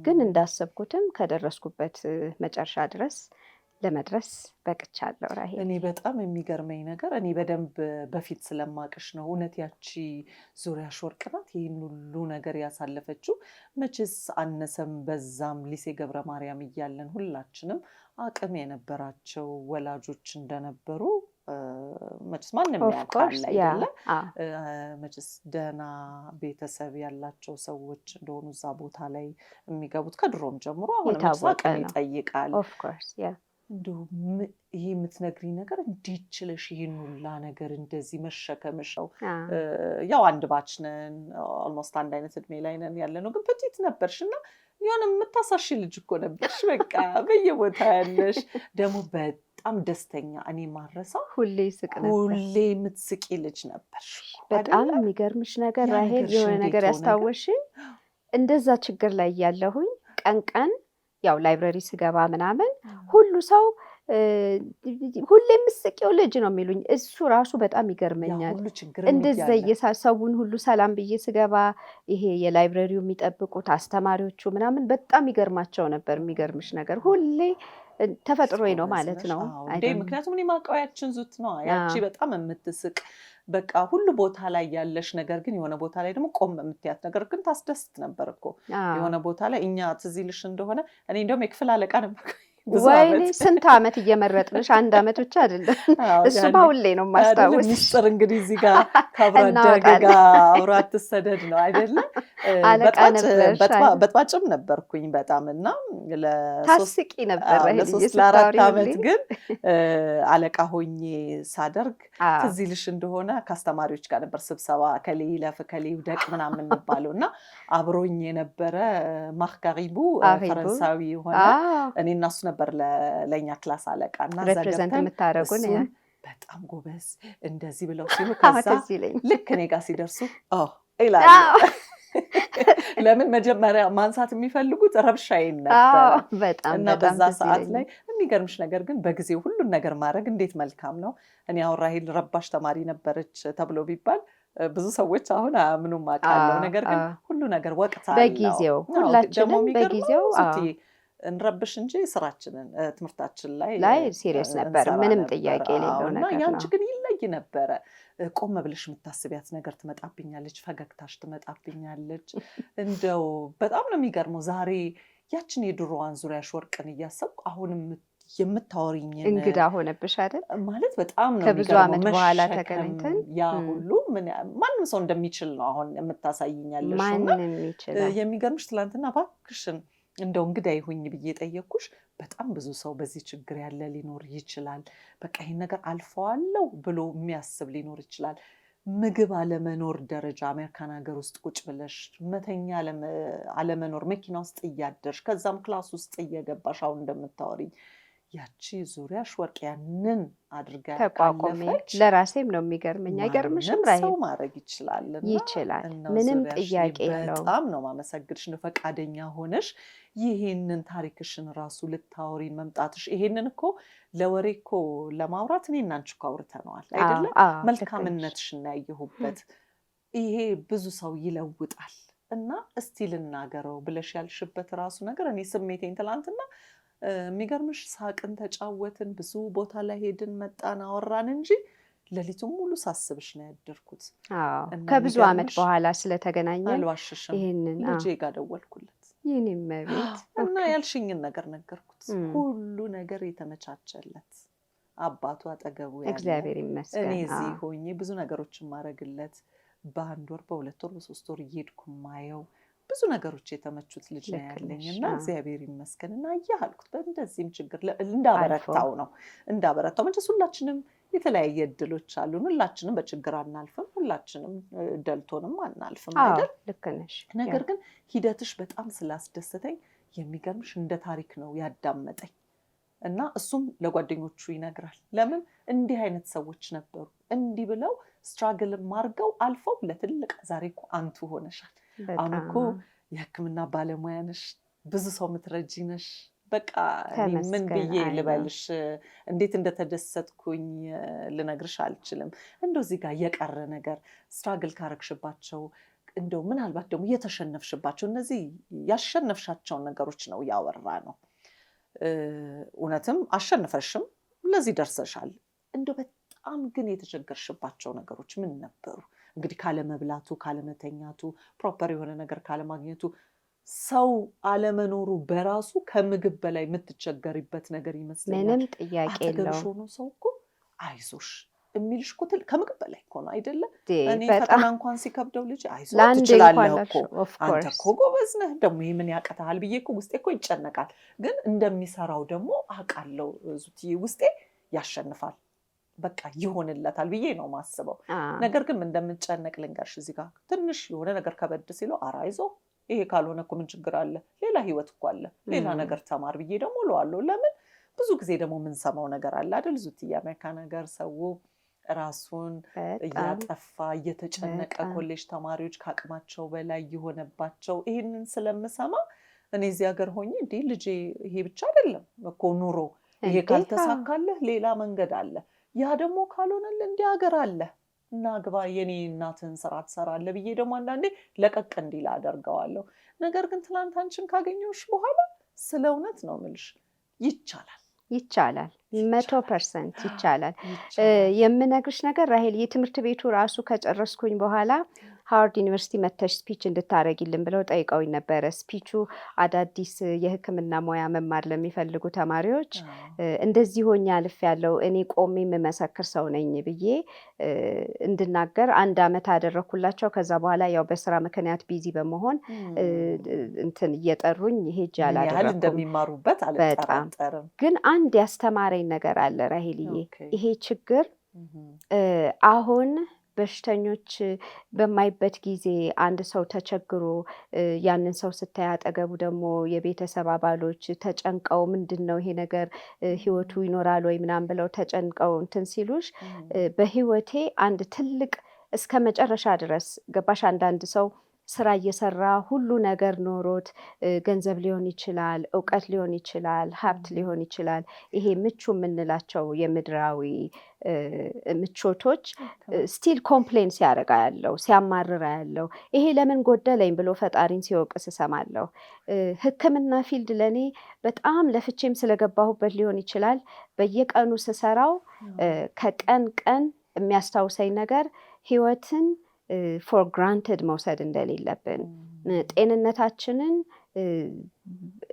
ግን እንዳሰብኩትም ከደረስኩበት መጨረሻ ድረስ ለመድረስ በቅቻለሁ። ራሄል፣ እኔ በጣም የሚገርመኝ ነገር እኔ በደንብ በፊት ስለማቅሽ ነው። እውነት ያቺ ዙሪያሽ ወርቅ ናት ይህን ሁሉ ነገር ያሳለፈችው። መቼስ አነሰም በዛም ሊሴ ገብረ ማርያም እያለን ሁላችንም አቅም የነበራቸው ወላጆች እንደነበሩ መቼስ ማንም ያውቃል አይደለ? መቼስ ደህና ቤተሰብ ያላቸው ሰዎች እንደሆኑ እዛ ቦታ ላይ የሚገቡት ከድሮም ጀምሮ አሁንም አቅም ይጠይቃል። እንደው ይሄ የምትነግሪኝ ነገር እንዴት ችለሽ ይሄን ሁላ ነገር እንደዚህ መሸከምሽ ነው? ያው አንድ ባች ነን፣ ኦልሞስት አንድ አይነት እድሜ ላይ ነን ያለ ነው። ግን ፕቲት ነበርሽ እና የሆነ የምታሳሽ ልጅ እኮ ነበርሽ። በቃ በየቦታ ያለሽ ደግሞ በጣም ደስተኛ፣ እኔ ማረሳው ሁሌ ስቅ ነበር። ሁሌ የምትስቂ ልጅ ነበርሽ። በጣም የሚገርምሽ ነገር ራሄል፣ የሆነ ነገር ያስታወሽኝ፣ እንደዛ ችግር ላይ ያለሁኝ ቀን ያው ላይብረሪ ስገባ ምናምን ሁሉ ሰው ሁሌ የምትስቂው ልጅ ነው የሚሉኝ። እሱ ራሱ በጣም ይገርመኛል። እንደዛ ሰውን ሁሉ ሰላም ብዬ ስገባ ይሄ የላይብረሪው የሚጠብቁት አስተማሪዎቹ ምናምን በጣም ይገርማቸው ነበር። የሚገርምሽ ነገር ሁሌ ተፈጥሮዬ ነው ማለት ነው። ምክንያቱም እኔ ማውቀው ዙት ነው ያቺ በጣም የምትስቅ በቃ ሁሉ ቦታ ላይ ያለሽ ነገር ግን የሆነ ቦታ ላይ ደግሞ ቆም የምትያት ነገር ግን ታስደስት ነበር እኮ የሆነ ቦታ ላይ። እኛ ትዝ ይልሽ እንደሆነ እኔ እንደውም የክፍል አለቃ ነበር። ወይኔ ስንት ዓመት እየመረጥንሽ፣ አንድ ዓመት ብቻ አይደለም። እሱ ባውሌ ነው ማስታወስ። ሚስጥር እንግዲህ እዚህ ጋር ከአብራደግ ጋር አብሮ አትሰደድ ነው አይደለም። በጥባጭም ነበርኩኝ በጣም እና ታስቂ ነበር። ለ3-4 ዓመት ግን አለቃ ሆኜ ሳደርግ ትዝ ይልሽ እንደሆነ ከአስተማሪዎች ጋር ነበር ስብሰባ፣ ከሌ ይለፍ ከሌ ይውደቅ ምናምን እንባለው እና አብሮኝ የነበረ ማርጋሪቡ ፈረንሳዊ የሆነ እኔ እና እሱ ነበር ለኛ ክላስ አለቃ እና ሪፕሬዘንት የምታደርጉን በጣም ጎበዝ እንደዚህ ብለው ሲሉ ከዛ ልክ እኔ ጋር ሲደርሱ ይላሉ። ለምን መጀመሪያ ማንሳት የሚፈልጉት ረብሻዬን ነበር እና በዛ ሰዓት ላይ የሚገርምሽ ነገር ግን በጊዜው ሁሉን ነገር ማድረግ እንዴት መልካም ነው። እኔ አሁን ራሄል ረባሽ ተማሪ ነበረች ተብሎ ቢባል ብዙ ሰዎች አሁን አያምኑም አውቃለሁ። ነገር ግን ሁሉ ነገር ወቅት አለው። በጊዜው ሁላችንም በጊዜው እንረብሽ እንጂ ስራችንን ትምህርታችን ላይ ሲሪየስ ነበር፣ ምንም ጥያቄ የሌለው ነገር ነው። ያንቺ ግን ይለይ ነበረ። ቆም ብለሽ የምታስቢያት ነገር ትመጣብኛለች፣ ፈገግታሽ ትመጣብኛለች። እንደው በጣም ነው የሚገርመው። ዛሬ ያችን የድሮዋን ዙሪያሽ ወርቅን እያሰብኩ አሁንም የምታወሪኝ እንግዳ ሆነብሽ አይደል? ማለት በጣም ነው ከብዙ ዓመት በኋላ ተገናኝተን ያ ሁሉ ማንም ሰው እንደሚችል ነው አሁን የምታሳይኛለሽ። ማንም ይችላል። የሚገርምሽ ትላንትና እባክሽን እንደው እንግዳ ይሁኝ ብዬ ጠየቅኩሽ። በጣም ብዙ ሰው በዚህ ችግር ያለ ሊኖር ይችላል። በቃ ይሄን ነገር አልፈዋለሁ ብሎ የሚያስብ ሊኖር ይችላል። ምግብ አለመኖር ደረጃ አሜሪካን ሀገር ውስጥ ቁጭ ብለሽ መተኛ አለመኖር፣ መኪና ውስጥ እያደርሽ ከዛም ክላስ ውስጥ እየገባሽ አሁን እንደምታወሪኝ ያቺ ዙሪያሽ ወርቅ ያንን አድርጋ ተቋቁመች። ለራሴም ነው የሚገርመኝ። አይገርምሽም? ራሄል ሰው ማድረግ ይችላል፣ ምንም ጥያቄ የለውም። በጣም ነው ማመሰግንሽ ነው ፈቃደኛ ሆነሽ ይሄንን ታሪክሽን ራሱ ልታወሪ መምጣትሽ። ይሄንን እኮ ለወሬ እኮ ለማውራት እኔ እና አንቺ እኮ አውርተነዋል አይደለ? መልካምነትሽን ያየሁበት ይሄ ብዙ ሰው ይለውጣል እና እስቲ ልናገረው ብለሽ ያልሽበት ራሱ ነገር እኔ ስሜቴን ትላንትና የሚገርምሽ ሳቅን ተጫወትን፣ ብዙ ቦታ ላይ ሄድን መጣን አወራን እንጂ ሌሊቱን ሙሉ ሳስብሽ ነው ያደርኩት። ከብዙ ዓመት በኋላ ስለተገናኘን አልዋሽሽም። ልጄ ጋር ደወልኩለት ይህኔም ቤት እና ያልሽኝን ነገር ነገርኩት። ሁሉ ነገር የተመቻቸለት አባቱ አጠገቡ ያለ እግዚአብሔር ይመስገን። እኔ እዚህ ሆኜ ብዙ ነገሮችን ማድረግለት በ1 ወር በ2 ወር በ3 ወር እየሄድኩ ማየው ብዙ ነገሮች የተመቹት ልጅ ነው ያለኝ እና እግዚአብሔር ይመስገን። እና አልኩት በእንደዚህም ችግር እንዳበረታው መቼስ ሁላችንም የተለያየ እድሎች አሉን። ሁላችንም በችግር አናልፍም፣ ሁላችንም ደልቶንም አናልፍም አይደል? ልክ ነሽ። ነገር ግን ሂደትሽ በጣም ስላስደሰተኝ የሚገርምሽ እንደ ታሪክ ነው ያዳመጠኝ። እና እሱም ለጓደኞቹ ይነግራል። ለምን እንዲህ አይነት ሰዎች ነበሩ እንዲህ ብለው ስትራግል ማርገው አልፈው ለትልቅ ዛሬ እኮ አንቱ ሆነሻል። አሁን እኮ የሕክምና ባለሙያ ነሽ፣ ብዙ ሰው ምትረጂ ነሽ። በቃ ምን ብዬ ልበልሽ፣ እንዴት እንደተደሰትኩኝ ልነግርሽ አልችልም። እንደው እዚህ ጋር የቀረ ነገር ስትራግል ካረግሽባቸው እንደው ምናልባት ደግሞ የተሸነፍሽባቸው እነዚህ ያሸነፍሻቸውን ነገሮች ነው ያወራ ነው። እውነትም አሸንፈሽም ለዚህ ደርሰሻል። እንደው በጣም ግን የተቸገርሽባቸው ነገሮች ምን ነበሩ? እንግዲህ ካለመብላቱ፣ ካለመተኛቱ፣ ፕሮፐር የሆነ ነገር ካለማግኘቱ፣ ሰው አለመኖሩ በራሱ ከምግብ በላይ የምትቸገሪበት ነገር ይመስለኛል። ምንም ጥያቄ አጠገብሽ ሆኖ ሰው እኮ አይዞሽ የሚልሽ እኮ ከምግብ በላይ እኮ ነው አይደለ? እኔ ፈተና እንኳን ሲከብደው ልጅ አይዞህ ትችላለህ እኮ አንተ እኮ ጎበዝ ነህ፣ ደግሞ ይህ ምን ያቅትሃል ብዬ እኮ ውስጤ እኮ ይጨነቃል። ግን እንደሚሰራው ደግሞ አውቃለሁ፣ ውስጤ ያሸንፋል፣ በቃ ይሆንለታል ብዬ ነው ማስበው። ነገር ግን እንደምንጨነቅ ልንገርሽ፣ እዚህ ጋር ትንሽ የሆነ ነገር ከበድ ሲለው ኧረ አይዞህ ይሄ ካልሆነ እኮ ምን ችግር አለ? ሌላ ህይወት እኮ አለ፣ ሌላ ነገር ተማር ብዬ ደግሞ እለዋለሁ። ለምን ብዙ ጊዜ ደግሞ የምንሰማው ነገር አለ አይደል? ዙት የአሜሪካ ነገር ሰው ራሱን እያጠፋ እየተጨነቀ፣ ኮሌጅ ተማሪዎች ከአቅማቸው በላይ የሆነባቸው ይህንን ስለምሰማ እኔ እዚህ ሀገር ሆኜ እንዴ ልጄ ይሄ ብቻ አይደለም እኮ ኑሮ፣ ይሄ ካልተሳካለህ ሌላ መንገድ አለ፣ ያ ደግሞ ካልሆነልህ እንዲህ ሀገር አለ እና ግባ የኔ እናትህን ስራ ትሰራለህ ብዬ ደግሞ አንዳንዴ ለቀቅ እንዲል አደርገዋለሁ። ነገር ግን ትናንት አንቺን ካገኘሁሽ በኋላ ስለ እውነት ነው የምልሽ ይቻላል። 100% ይቻላል። የምነግርሽ ነገር ራሄል፣ የትምህርት ቤቱ ራሱ ከጨረስኩኝ በኋላ ሃዋርድ ዩኒቨርሲቲ መተሽ ስፒች እንድታረጊልን ብለው ጠይቀውኝ ነበረ። ስፒቹ አዳዲስ የሕክምና ሙያ መማር ለሚፈልጉ ተማሪዎች እንደዚህ ሆኜ አልፌያለሁ፣ እኔ ቆሜ የምመሰክር ሰው ነኝ ብዬ እንድናገር 1 ዓመት አደረኩላቸው። ከዛ በኋላ ያው በስራ ምክንያት ቢዚ በመሆን እንትን እየጠሩኝ ሄጄ አላደረኩም። እንደሚማሩበት አልጠራጠርም። ግን አንድ ያስተማረኝ ነገር አለ ራሄልዬ። ይሄ ችግር አሁን በሽተኞች በማይበት ጊዜ አንድ ሰው ተቸግሮ ያንን ሰው ስታይ አጠገቡ ደግሞ የቤተሰብ አባሎች ተጨንቀው ምንድን ነው ይሄ ነገር ህይወቱ ይኖራል ወይ ምናምን ብለው ተጨንቀው እንትን ሲሉሽ፣ በህይወቴ አንድ ትልቅ እስከ መጨረሻ ድረስ ገባሽ። አንዳንድ ሰው ስራ እየሰራ ሁሉ ነገር ኖሮት ገንዘብ ሊሆን ይችላል፣ እውቀት ሊሆን ይችላል፣ ሀብት ሊሆን ይችላል። ይሄ ምቹ የምንላቸው የምድራዊ ምቾቶች ስቲል ኮምፕሌን ሲያደርጋ ያለው ሲያማርራ ያለው ይሄ ለምን ጎደለኝ ብሎ ፈጣሪን ሲወቅስ እሰማለሁ። ሕክምና ፊልድ ለእኔ በጣም ለፍቼም ስለገባሁበት ሊሆን ይችላል በየቀኑ ስሰራው ከቀን ቀን የሚያስታውሰኝ ነገር ህይወትን ፎር ግራንትድ መውሰድ እንደሌለብን፣ ጤንነታችንን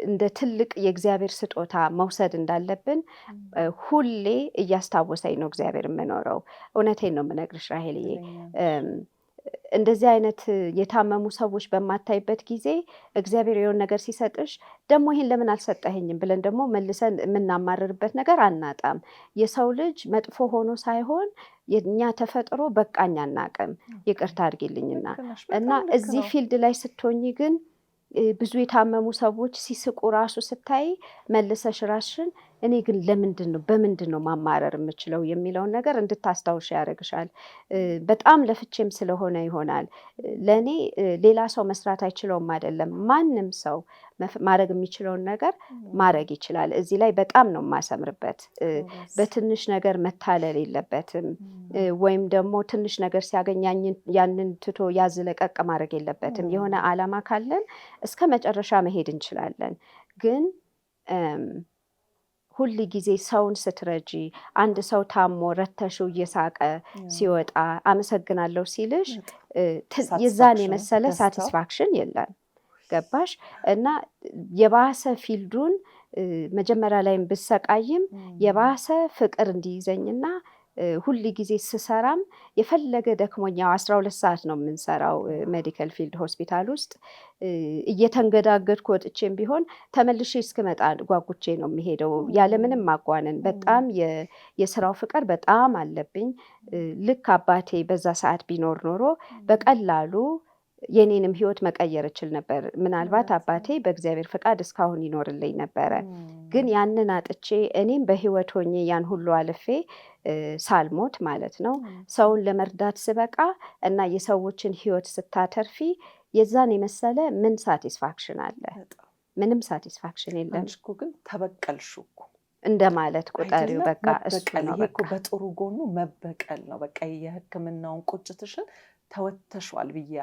እንደ ትልቅ የእግዚአብሔር ስጦታ መውሰድ እንዳለብን ሁሌ እያስታወሰኝ ነው እግዚአብሔር የምኖረው። እውነቴን ነው የምነግርሽ ራሄልዬ። እንደዚህ አይነት የታመሙ ሰዎች በማታይበት ጊዜ እግዚአብሔር የሆነ ነገር ሲሰጥሽ ደግሞ ይሄን ለምን አልሰጠኸኝም ብለን ደግሞ መልሰን የምናማርርበት ነገር አናጣም። የሰው ልጅ መጥፎ ሆኖ ሳይሆን የኛ ተፈጥሮ በቃኝ አናቅም፣ ይቅርታ አድርጊልኝና እና እዚህ ፊልድ ላይ ስትሆኚ ግን ብዙ የታመሙ ሰዎች ሲስቁ ራሱ ስታይ መልሰሽ ራስሽን እኔ ግን ለምንድን ነው በምንድን ነው ማማረር የምችለው የሚለውን ነገር እንድታስታውሽ ያደርግሻል። በጣም ለፍቼም ስለሆነ ይሆናል ለእኔ ሌላ ሰው መስራት አይችለውም አይደለም፣ ማንም ሰው ማድረግ የሚችለውን ነገር ማድረግ ይችላል። እዚህ ላይ በጣም ነው የማሰምርበት። በትንሽ ነገር መታለል የለበትም፣ ወይም ደግሞ ትንሽ ነገር ሲያገኝ ያንን ትቶ ያዝ ለቀቅ ማድረግ የለበትም። የሆነ ዓላማ ካለን እስከ መጨረሻ መሄድ እንችላለን። ግን ሁል ጊዜ ሰውን ስትረጂ አንድ ሰው ታሞ ረተሽው እየሳቀ ሲወጣ አመሰግናለሁ ሲልሽ የዛን የመሰለ ሳቲስፋክሽን የለም። ገባሽ? እና የባሰ ፊልዱን መጀመሪያ ላይም ብሰቃይም የባሰ ፍቅር እንዲይዘኝና ሁል ጊዜ ስሰራም የፈለገ ደክሞኛው 12 ሰዓት ነው የምንሰራው ሜዲካል ፊልድ ሆስፒታል ውስጥ እየተንገዳገድኩ ወጥቼም ቢሆን ተመልሼ እስክመጣ ጓጉቼ ነው የሚሄደው ያለምንም ማጓነን። በጣም የስራው ፍቅር በጣም አለብኝ። ልክ አባቴ በዛ ሰዓት ቢኖር ኖሮ በቀላሉ የኔንም ህይወት መቀየር እችል ነበር። ምናልባት አባቴ በእግዚአብሔር ፈቃድ እስካሁን ይኖርልኝ ነበረ። ግን ያንን አጥቼ እኔም በህይወት ሆኜ ያን ሁሉ አልፌ ሳልሞት ማለት ነው ሰውን ለመርዳት ስበቃ እና የሰዎችን ህይወት ስታተርፊ የዛን የመሰለ ምን ሳቲስፋክሽን አለ? ምንም ሳቲስፋክሽን የለም። አንቺ እኮ ግን ተበቀልሽ እኮ እንደማለት ቁጠሪው። በቃ እሱ ነው። በቃ በጥሩ ጎኑ መበቀል ነው። በቃ የህክምናውን ቁጭትሽን ተወተሽዋል ብዬ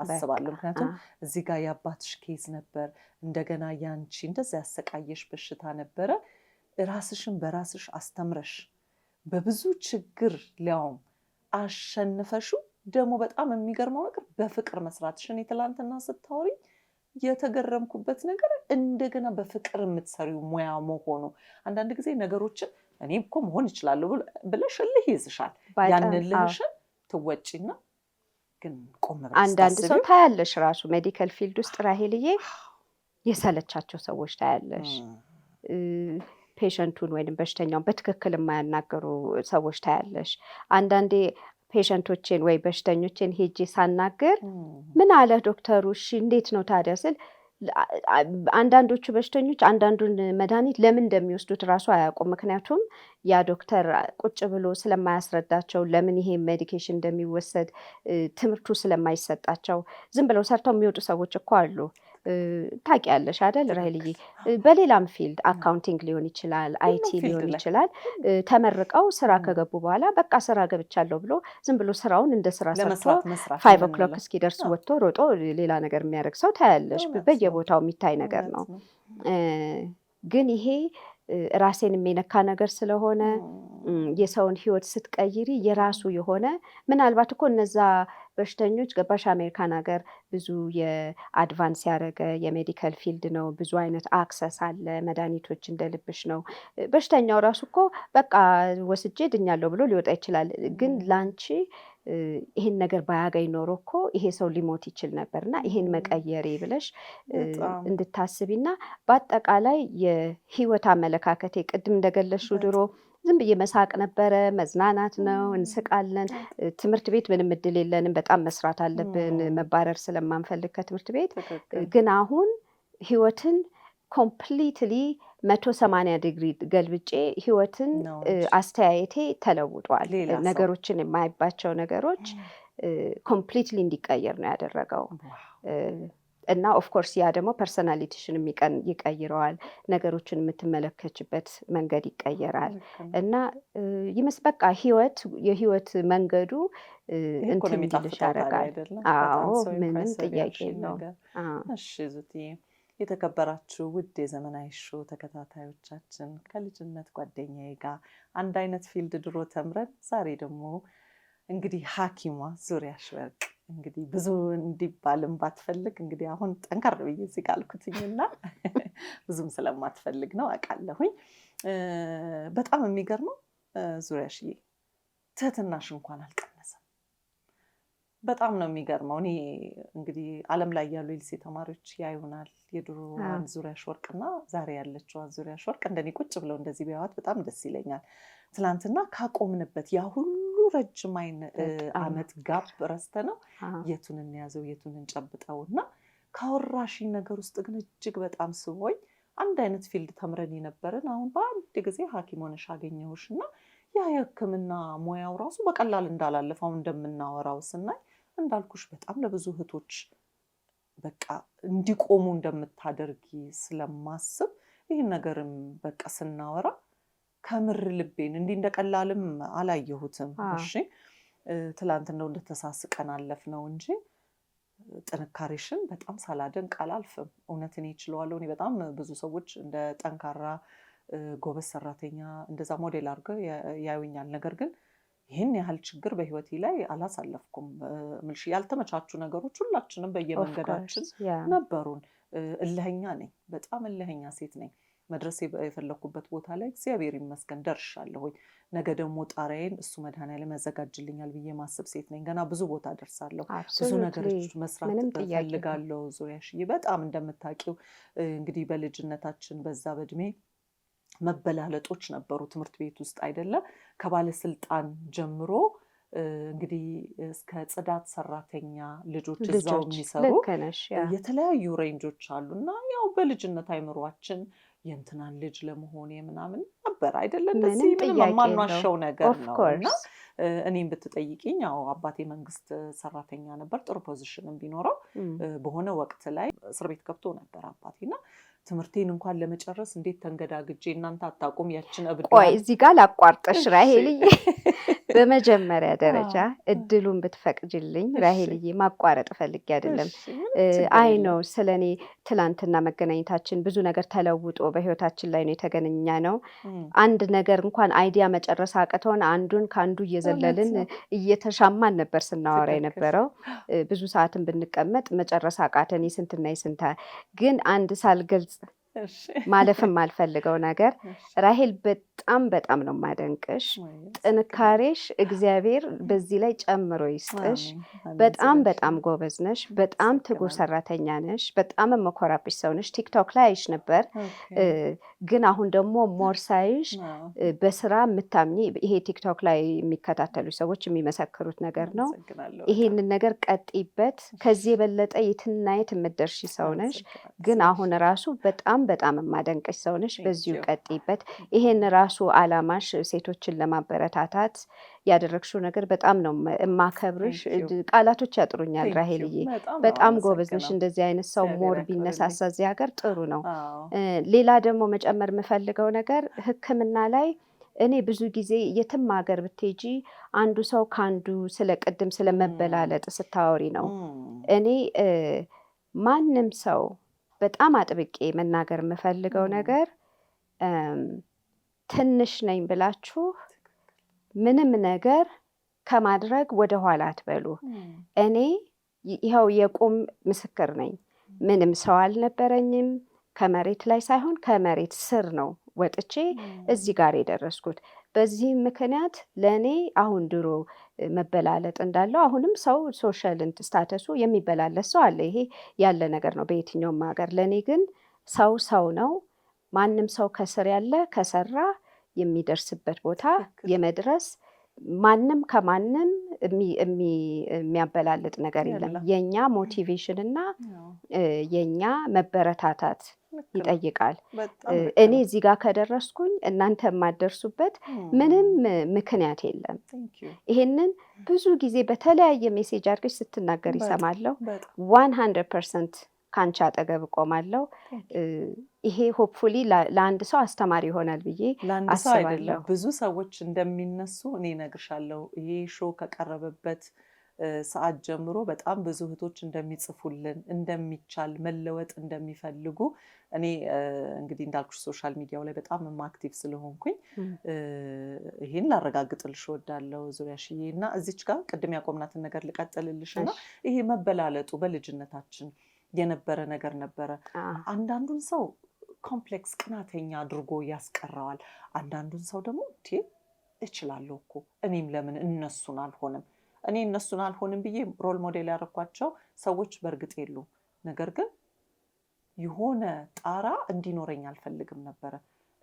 አስባለሁ። ምክንያቱም እዚህ ጋር የአባትሽ ኬዝ ነበር፣ እንደገና ያንቺ እንደዛ ያሰቃየሽ በሽታ ነበረ። ራስሽን በራስሽ አስተምረሽ በብዙ ችግር ሊያውም አሸንፈሹ። ደግሞ በጣም የሚገርመው ነገር በፍቅር መስራትሽን የትላንትና ስታወሪ የተገረምኩበት ነገር እንደገና በፍቅር የምትሰሪው ሙያ መሆኑ። አንዳንድ ጊዜ ነገሮችን እኔ እኮ መሆን እችላለሁ ብለሽ እልህ ይዝሻል። ያንን እልህሽን ትወጪና ግን ቆም ብለሽ አንዳንድ ሰው ታያለሽ ራሱ ሜዲካል ፊልድ ውስጥ ራሄልዬ የሰለቻቸው ሰዎች ታያለሽ። ፔሸንቱን ወይም በሽተኛውን በትክክል የማያናገሩ ሰዎች ታያለሽ። አንዳንዴ ፔሸንቶችን ወይ በሽተኞችን ሄጄ ሳናገር ምን አለ ዶክተሩ? እሺ እንዴት ነው ታዲያ ስል አንዳንዶቹ በሽተኞች አንዳንዱን መድኃኒት ለምን እንደሚወስዱት እራሱ አያውቁም። ምክንያቱም ያ ዶክተር ቁጭ ብሎ ስለማያስረዳቸው ለምን ይሄ ሜዲኬሽን እንደሚወሰድ ትምህርቱ ስለማይሰጣቸው ዝም ብለው ሰርተው የሚወጡ ሰዎች እኮ አሉ። ታውቂያለሽ አይደል ራሄልዬ? በሌላም ፊልድ አካውንቲንግ ሊሆን ይችላል፣ አይቲ ሊሆን ይችላል። ተመርቀው ስራ ከገቡ በኋላ በቃ ስራ ገብቻለሁ ብሎ ዝም ብሎ ስራውን እንደ ስራ ሰርቶ 5 o'clock እስኪደርስ ወጥቶ ሮጦ ሌላ ነገር የሚያደርግ ሰው ታያለሽ። በየቦታው የሚታይ ነገር ነው። ግን ይሄ ራሴን የሚነካ ነገር ስለሆነ የሰውን ህይወት ስትቀይሪ የራሱ የሆነ ምናልባት እኮ እነዛ በሽተኞች ገባሽ አሜሪካን ሀገር ብዙ የአድቫንስ ያደረገ የሜዲካል ፊልድ ነው። ብዙ አይነት አክሰስ አለ። መድኃኒቶች እንደ ልብሽ ነው። በሽተኛው ራሱ እኮ በቃ ወስጄ ድኛለሁ ብሎ ሊወጣ ይችላል። ግን ላንቺ ይሄን ነገር ባያገኝ ኖሮ እኮ ይሄ ሰው ሊሞት ይችል ነበርና ይሄን መቀየሬ ብለሽ እንድታስቢና በአጠቃላይ የህይወት አመለካከቴ ቅድም እንደገለሽው ድሮ ዝም ብዬ መሳቅ ነበረ፣ መዝናናት ነው፣ እንስቃለን። ትምህርት ቤት ምንም እድል የለንም፣ በጣም መስራት አለብን መባረር ስለማንፈልግ ከትምህርት ቤት። ግን አሁን ህይወትን ኮምፕሊትሊ 180 ዲግሪ ገልብጬ ህይወትን አስተያየቴ ተለውጧል። ነገሮችን የማይባቸው ነገሮች ኮምፕሊትሊ እንዲቀየር ነው ያደረገው። እና ኦፍኮርስ ያ ደግሞ ፐርሰናሊቲሽን ይቀይረዋል። ነገሮችን የምትመለከችበት መንገድ ይቀየራል። እና በቃ የህይወት መንገዱ እንትን እንዲልሽ ያደርጋል። አዎ ምንም ጥያቄ የለውም። እሺ ዙትዬ፣ የተከበራችሁ ውድ የዘመናዊ ሾው ተከታታዮቻችን ከልጅነት ጓደኛዬ ጋር አንድ አይነት ፊልድ ድሮ ተምረን ዛሬ ደግሞ እንግዲህ ሐኪሟ ዙሪያሽ ወርቅ እንግዲህ ብዙ እንዲባልም ባትፈልግ እንግዲህ አሁን ጠንከር ብዬ እዚህ ጋር አልኩትኝና ብዙም ስለማትፈልግ ነው አውቃለሁኝ። በጣም የሚገርመው ዙሪያሽዬ ትህትናሽ እንኳን አልቀነሰም። በጣም ነው የሚገርመው። እኔ እንግዲህ ዓለም ላይ ያሉ የሊሴ ተማሪዎች ያዩናል የድሮዋን ዙሪያሽ ወርቅና ዛሬ ያለችዋን ዙሪያሽ ወርቅ እንደኔ ቁጭ ብለው እንደዚህ ቢያዋት በጣም ደስ ይለኛል። ትላንትና ካቆምንበት ያ ሁሉ ረጅም ዓመት ጋብ ረስተ ነው የቱን እንያዘው የቱን እንጨብጠው እና ካወራሽኝ ነገር ውስጥ ግን እጅግ በጣም ስቦኝ አንድ አይነት ፊልድ ተምረን የነበረን አሁን በአንድ ጊዜ ሐኪም ሆነሽ አገኘሁሽ እና ያ የሕክምና ሙያው ራሱ በቀላል እንዳላለፈው እንደምናወራው ስናይ እንዳልኩሽ በጣም ለብዙ እህቶች በቃ እንዲቆሙ እንደምታደርጊ ስለማስብ ይህን ነገርም በቃ ስናወራ ከምር ልቤን እንዲህ እንደቀላልም አላየሁትም። እሺ ትላንት እንደው እንደተሳስቀን አለፍ ነው እንጂ ጥንካሬሽን በጣም ሳላደንቅ አላልፍም። እውነት እኔ እችለዋለሁ። እኔ በጣም ብዙ ሰዎች እንደ ጠንካራ ጎበዝ ሰራተኛ እንደዛ ሞዴል አድርገው ያዩኛል። ነገር ግን ይህን ያህል ችግር በህይወቴ ላይ አላሳለፍኩም። ምልሽ ያልተመቻቹ ነገሮች ሁላችንም በየመንገዳችን ነበሩን። እልህኛ ነኝ፣ በጣም እልህኛ ሴት ነኝ። መድረስ የፈለኩበት ቦታ ላይ እግዚአብሔር ይመስገን ደርሻለሁ። ነገ ደግሞ ጣሪያዬን እሱ መድኃኒዓለም ያዘጋጅልኛል ብዬ ማሰብ ሴት ነኝ። ገና ብዙ ቦታ ደርሳለሁ። ብዙ ነገሮች መስራት እፈልጋለሁ። ዙሪያሽዬ በጣም እንደምታውቂው እንግዲህ በልጅነታችን በዛ በእድሜ መበላለጦች ነበሩ ትምህርት ቤት ውስጥ አይደለ? ከባለስልጣን ጀምሮ እንግዲህ እስከ ጽዳት ሰራተኛ ልጆች እዛው የሚሰሩ የተለያዩ ሬንጆች አሉ እና ያው በልጅነት አይምሯችን የእንትናን ልጅ ለመሆን ምናምን ነበር አይደለ? እንደዚህ ምንም የማንዋሸው ነገር ነው እና እኔም ብትጠይቂኝ ያው አባቴ መንግስት ሰራተኛ ነበር፣ ጥሩ ፖዚሽንም ቢኖረው በሆነ ወቅት ላይ እስር ቤት ገብቶ ነበር አባቴና ትምህርቴን እንኳን ለመጨረስ እንዴት ተንገዳግጄ እናንተ አታውቁም ያችን እብድ። ቆይ እዚህ ጋር ላቋርጥሽ ራሄልዬ፣ በመጀመሪያ ደረጃ እድሉን ብትፈቅጅልኝ ራሄልዬ፣ ማቋረጥ ፈልጌ አይደለም። አይ ነው ስለኔ ትላንትና መገናኘታችን ብዙ ነገር ተለውጦ በህይወታችን ላይ ነው የተገናኘ ነው። አንድ ነገር እንኳን አይዲያ መጨረስ አቅቶን አንዱን ከአንዱ እየዘለልን እየተሻማን ነበር ስናወራ የነበረው። ብዙ ሰዓትን ብንቀመጥ መጨረስ አቃተን የስንትና የስንታ። ግን አንድ ሳልገልጽ ማለፍም አልፈልገው ነገር ራሄል በጣም በጣም ነው ማደንቅሽ። ጥንካሬሽ እግዚአብሔር በዚህ ላይ ጨምሮ ይስጥሽ። በጣም በጣም ጎበዝ ነሽ። በጣም ትጉህ ሰራተኛ ነሽ። በጣም መኮራብሽ ሰው ነሽ። ቲክቶክ ላይ አይሽ ነበር፣ ግን አሁን ደግሞ ሞር ሳይሽ በስራ የምታምኚ ይሄ ቲክቶክ ላይ የሚከታተሉ ሰዎች የሚመሰክሩት ነገር ነው። ይሄንን ነገር ቀጥይበት። ከዚህ የበለጠ የትና የት የምትደርሺ ሰው ነሽ። ግን አሁን ራሱ በጣም በጣም የማደንቅሽ ሰው ነሽ። በዚሁ ቀጥይበት። ይሄን ራሱ አላማሽ ሴቶችን ለማበረታታት ያደረግሽው ነገር በጣም ነው የማከብርሽ። ቃላቶች ያጥሩኛል ራሄልዬ። በጣም ጎበዝ ነሽ። እንደዚህ አይነት ሰው ሞር ቢነሳሳ እዚህ ሀገር ጥሩ ነው። ሌላ ደግሞ መጨመር የምፈልገው ነገር ሕክምና ላይ እኔ ብዙ ጊዜ የትም ሀገር ብትሄጂ አንዱ ሰው ከአንዱ ስለ ቅድም ስለ መበላለጥ ስታወሪ ነው። እኔ ማንም ሰው በጣም አጥብቄ መናገር የምፈልገው ነገር ትንሽ ነኝ ብላችሁ ምንም ነገር ከማድረግ ወደኋላ አትበሉ። እኔ ይኸው የቁም ምስክር ነኝ። ምንም ሰው አልነበረኝም። ከመሬት ላይ ሳይሆን ከመሬት ስር ነው ወጥቼ እዚህ ጋር የደረስኩት። በዚህ ምክንያት ለእኔ አሁን ድሮ መበላለጥ እንዳለው አሁንም ሰው ሶሻል ስታተሱ የሚበላለጥ ሰው አለ። ይሄ ያለ ነገር ነው በየትኛውም ሀገር። ለእኔ ግን ሰው ሰው ነው። ማንም ሰው ከስር ያለ ከሰራ የሚደርስበት ቦታ የመድረስ ማንም ከማንም የሚያበላልጥ ነገር የለም። የኛ ሞቲቬሽን እና የኛ መበረታታት ይጠይቃል። እኔ እዚህ ጋር ከደረስኩኝ እናንተ የማትደርሱበት ምንም ምክንያት የለም። ይሄንን ብዙ ጊዜ በተለያየ ሜሴጅ አድርገሽ ስትናገር ይሰማለሁ። 100% ከአንቺ አጠገብ እቆማለሁ። ይሄ ሆፕፉሊ ለአንድ ሰው አስተማሪ ይሆናል ብዬ አስባለሁ። ብዙ ሰዎች እንደሚነሱ እኔ እነግርሻለሁ። ይሄ ሾው ከቀረበበት ሰዓት ጀምሮ በጣም ብዙ እህቶች እንደሚጽፉልን እንደሚቻል መለወጥ እንደሚፈልጉ እኔ እንግዲህ እንዳልኩሽ ሶሻል ሚዲያው ላይ በጣም አክቲቭ ስለሆንኩኝ ይሄን ላረጋግጥልሽ እወዳለሁ ዙሪያሽዬ። እና እዚች ጋር ቅድም ያቆምናትን ነገር ልቀጥልልሽ እና ይሄ መበላለጡ በልጅነታችን የነበረ ነገር ነበረ። አንዳንዱን ሰው ኮምፕሌክስ ቅናተኛ አድርጎ ያስቀረዋል። አንዳንዱን ሰው ደግሞ እችላለሁ እኮ እኔም ለምን እነሱን አልሆንም። እኔ እነሱን አልሆንም ብዬ ሮል ሞዴል ያደረኳቸው ሰዎች በእርግጥ የሉ። ነገር ግን የሆነ ጣራ እንዲኖረኝ አልፈልግም ነበረ።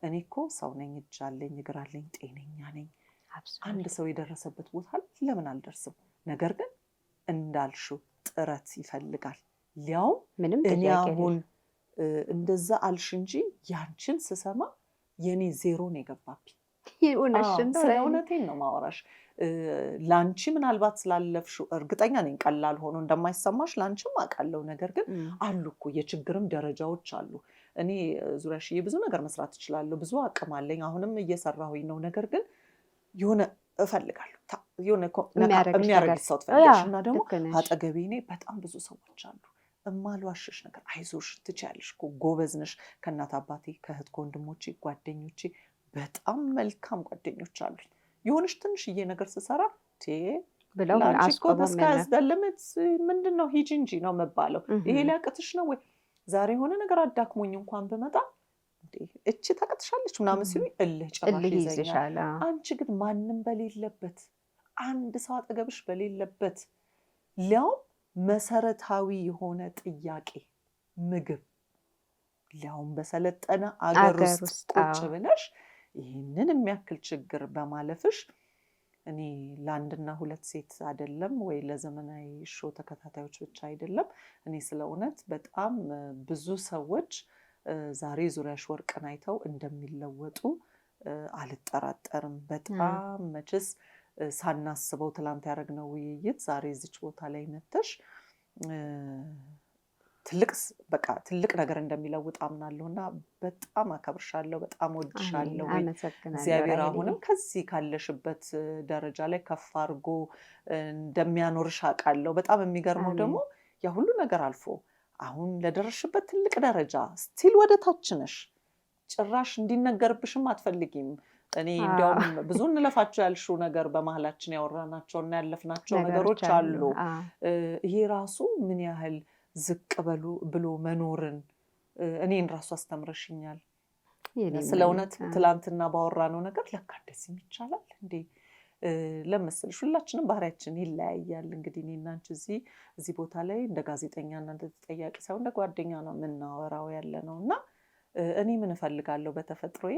እኔ እኮ ሰው ነኝ፣ እጅ አለኝ፣ እግር አለኝ፣ ጤነኛ ነኝ። አንድ ሰው የደረሰበት ቦታ ለምን አልደርስም? ነገር ግን እንዳልሽው ጥረት ይፈልጋል። ሊያውም እኔ አሁን እንደዛ አልሽ እንጂ ያንቺን ስሰማ የኔ ዜሮ ነው የገባብኝ። ስለ እውነቴን ነው ማወራሽ። ላንቺ ምናልባት ስላለፍሽው እርግጠኛ ነኝ ቀላል ሆኖ እንደማይሰማሽ ላንቺም አውቃለሁ። ነገር ግን አሉ እኮ የችግርም ደረጃዎች አሉ። እኔ ዙሪያሽዬ ብዙ ነገር መስራት እችላለሁ፣ ብዙ አቅም አለኝ፣ አሁንም እየሰራሁኝ ነው። ነገር ግን የሆነ እፈልጋለሁ የሆነ የሚያደርግ ሰው ትፈልጋለሽ እና ደግሞ አጠገቤ እኔ በጣም ብዙ ሰዎች አሉ። እማልዋሽሽ ነገር አይዞሽ ትችያለሽ እኮ ጎበዝ ነሽ። ከእናት አባቴ ከእህት ከወንድሞቼ ጓደኞቼ በጣም መልካም ጓደኞች አሉኝ። የሆነች ትንሽዬ ነገር ስሰራ ብለው ምንድን ነው ሂጂ እንጂ ነው መባለው። ይሄ ሊያቅትሽ ነው ወይ? ዛሬ የሆነ ነገር አዳክሞኝ እንኳን ብመጣ እቺ ታቅትሻለች ምናምን ሲሉ እልህ ጭራሽ ይዘኛል። አንቺ ግን ማንም በሌለበት አንድ ሰው አጠገብሽ በሌለበት ሊያውም መሰረታዊ የሆነ ጥያቄ ምግብ ሊያውም በሰለጠነ አገር ውስጥ ቁጭ ብለሽ ይህንን የሚያክል ችግር በማለፍሽ እኔ ለአንድና ሁለት ሴት አይደለም ወይ ለዘመናዊ ሾው ተከታታዮች ብቻ አይደለም። እኔ ስለ እውነት በጣም ብዙ ሰዎች ዛሬ ዙሪያሽ ወርቅን አይተው እንደሚለወጡ አልጠራጠርም። በጣም መቼስ ሳናስበው ትላንት ያደረግነው ውይይት ዛሬ እዚች ቦታ ላይ መተሽ ትልቅ ነገር እንደሚለውጥ አምናለሁ እና በጣም አከብርሻለሁ፣ በጣም ወድሻለሁ። እግዚአብሔር አሁንም ከዚህ ካለሽበት ደረጃ ላይ ከፍ አድርጎ እንደሚያኖርሽ አውቃለሁ። በጣም የሚገርመው ደግሞ ያ ሁሉ ነገር አልፎ አሁን ለደረስሽበት ትልቅ ደረጃ ስቲል ወደ ታች ነሽ። ጭራሽ እንዲነገርብሽም አትፈልጊም። እኔ እንዲያውም ብዙ እንለፋቸው ያልሽው ነገር በመሀላችን ያወራናቸው እና ያለፍናቸው ነገሮች አሉ። ይሄ ራሱ ምን ያህል ዝቅ ብሎ መኖርን እኔን ራሱ አስተምረሽኛል። ስለ እውነት ትላንትና ባወራነው ነገር ለካ እንደዚህ ይቻላል እንዴ ለምስልሽ ሁላችንም ባህሪያችን ይለያያል። እንግዲህ እኔና አንቺ እዚህ ቦታ ላይ እንደ ጋዜጠኛና እንደ ተጠያቂ ሳይሆን እንደ ጓደኛ ነው የምናወራው ያለ ነው እና እኔ ምን እፈልጋለሁ በተፈጥሮዬ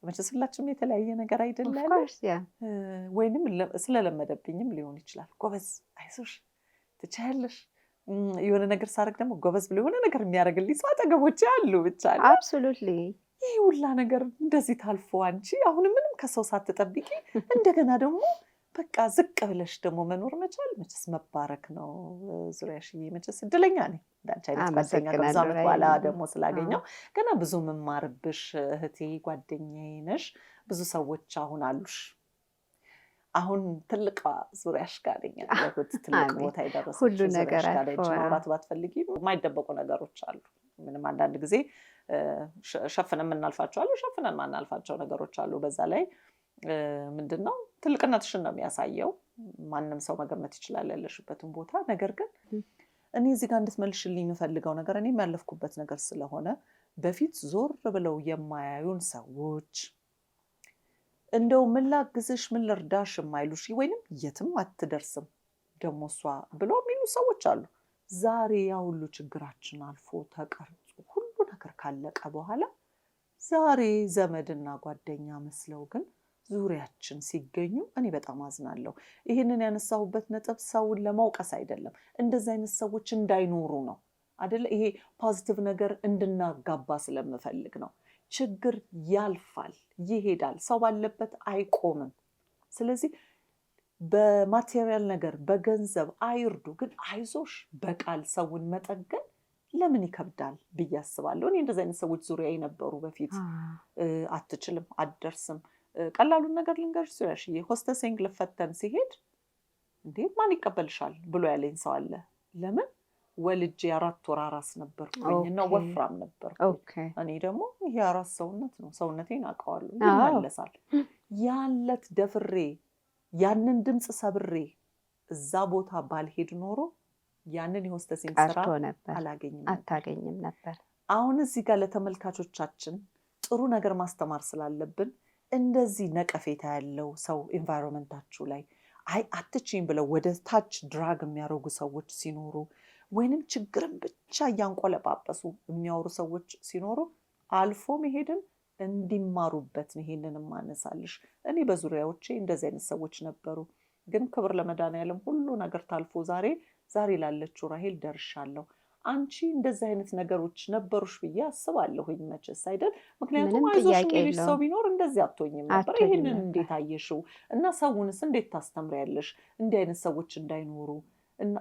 መቼስ ሁላችንም የተለያየ ነገር አይደለም ወይንም ስለለመደብኝም ሊሆን ይችላል። ጎበዝ፣ አይዞሽ፣ ትችያለሽ የሆነ ነገር ሳደርግ ደግሞ ጎበዝ ብሎ የሆነ ነገር የሚያደርግልኝ ሰው አጠገቦቼ አሉ። ብቻ አብሶሉትሊ ይህ ሁላ ነገር እንደዚህ ታልፎ አንቺ አሁን ምንም ከሰው ሳትጠብቂ እንደገና ደግሞ በቃ ዝቅ ብለሽ ደግሞ መኖር መቻል መቼስ መባረክ ነው። ዙሪያሽዬ መቼስ እድለኛ ነኝ እንዳንቺ አይነት ጓደኛ ከብዙ ዓመት በኋላ ደግሞ ስላገኘው። ገና ብዙ መማርብሽ እህቴ ጓደኛዬ ነሽ። ብዙ ሰዎች አሁን አሉሽ። አሁን ትልቅ ዙሪያሽ ጋር ነኝ ያለሁት። ትልቅ ቦታ የደረሰች ሁሉ ነገር ማውራት ባትፈልጊ የማይደበቁ ነገሮች አሉ። ምንም አንዳንድ ጊዜ ሸፍነን የምናልፋቸው አሉ፣ ሸፍነን ማናልፋቸው ነገሮች አሉ። በዛ ላይ ምንድነው ትልቅነትሽን ነው የሚያሳየው። ማንም ሰው መገመት ይችላል ያለሽበትን ቦታ። ነገር ግን እኔ እዚህ ጋር እንድትመልሽልኝ የምፈልገው ነገር እኔም ያለፍኩበት ነገር ስለሆነ በፊት ዞር ብለው የማያዩን ሰዎች እንደው ምን ላግዝሽ ምን ልርዳሽ የማይሉሽ ወይንም የትም አትደርስም ደግሞ እሷ ብሎ የሚሉ ሰዎች አሉ። ዛሬ ያ ሁሉ ችግራችን አልፎ ተቀርጾ ሁሉ ነገር ካለቀ በኋላ ዛሬ ዘመድና ጓደኛ መስለው ግን ዙሪያችን ሲገኙ እኔ በጣም አዝናለሁ። ይህንን ያነሳሁበት ነጥብ ሰውን ለማውቀስ አይደለም፣ እንደዚህ አይነት ሰዎች እንዳይኖሩ ነው አይደለ? ይሄ ፖዚቲቭ ነገር እንድናጋባ ስለምፈልግ ነው። ችግር ያልፋል፣ ይሄዳል፣ ሰው ባለበት አይቆምም። ስለዚህ በማቴሪያል ነገር በገንዘብ አይርዱ፣ ግን አይዞሽ በቃል ሰውን መጠገን ለምን ይከብዳል ብዬ አስባለሁ። እኔ እንደዚህ አይነት ሰዎች ዙሪያ የነበሩ በፊት አትችልም፣ አትደርስም። ቀላሉን ነገር ልንገርሽ ዙሪያሽዬ፣ ሆስተሲንግ ልፈተን ሲሄድ እንዴ ማን ይቀበልሻል ብሎ ያለኝ ሰው አለ። ለምን ወልጄ 4 ወር አራስ ነበርኩኝና ወፍራም ነበርኩኝ። እኔ ደግሞ ይሄ አራስ ሰውነት ነው፣ ሰውነቴን አውቀዋለሁ፣ ይመለሳል። ያለት ደፍሬ ያንን ድምፅ ሰብሬ እዛ ቦታ ባልሄድ ኖሮ ያንን የሆስተሲንግ ስራ አታገኝም ነበር። አሁን እዚህ ጋር ለተመልካቾቻችን ጥሩ ነገር ማስተማር ስላለብን እንደዚህ ነቀፌታ ያለው ሰው ኤንቫይሮንመንታችሁ ላይ አትችይም ብለው ወደ ታች ድራግ የሚያደርጉ ሰዎች ሲኖሩ ወይንም ችግርን ብቻ እያንቆለጳጰሱ የሚያወሩ ሰዎች ሲኖሩ አልፎ መሄድን እንዲማሩበት ነው ይሄንን ማነሳልሽ። እኔ በዙሪያዎቼ እንደዚህ አይነት ሰዎች ነበሩ። ግን ክብር ለመድኃኒዓለም ሁሉ ነገር ታልፎ ዛሬ ላለችው ራሄል ደርሻለሁ። አንቺ እንደዚህ አይነት ነገሮች ነበሩሽ ብዬ አስባለሁኝ መቼስ አይደል? ምክንያቱም አይዞሽ የሚልሽ ሰው ቢኖር እንደዚህ አትሆኝም ነበር። ይሄንን እንዴት አየሽው? እና ሰውንስ እንዴት ታስተምሪያለሽ? እንዲህ አይነት ሰዎች እንዳይኖሩ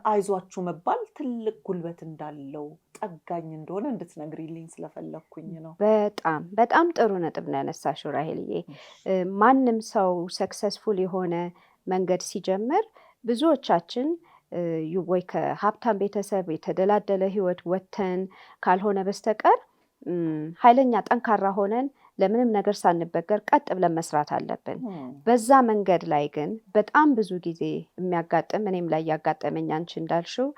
አይዟችሁ መባል ትልቅ ጉልበት እንዳለው ጠጋኝ እንደሆነ እንድትነግሪልኝ ስለፈለኩኝ ነው። በጣም በጣም ጥሩ ነጥብ ነው ያነሳሽው ራሄልዬ። ማንም ሰው ሰክሰስፉል የሆነ መንገድ ሲጀምር ብዙዎቻችን ወይ ከሀብታም ቤተሰብ የተደላደለ ህይወት ወተን ካልሆነ በስተቀር ኃይለኛ ጠንካራ ሆነን ለምንም ነገር ሳንበገር ቀጥ ብለን መስራት አለብን። በዛ መንገድ ላይ ግን በጣም ብዙ ጊዜ የሚያጋጥም እኔም ላይ ያጋጠመኝ አንቺ እንዳልሽው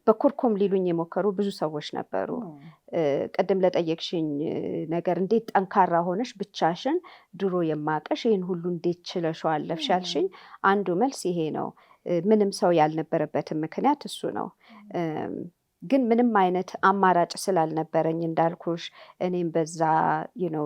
በኩርኩም ሊሉኝ የሞከሩ ብዙ ሰዎች ነበሩ። ቅድም ለጠየቅሽኝ ነገር እንዴት ጠንካራ ሆነሽ ብቻሽን ድሮ የማቀሽ ይህን ሁሉ እንዴት ችለሽው አለፍሽ ያልሽኝ አንዱ መልስ ይሄ ነው። ምንም ሰው ያልነበረበትን ምክንያት እሱ ነው። ግን ምንም አይነት አማራጭ ስላልነበረኝ እንዳልኩሽ እኔም በዛ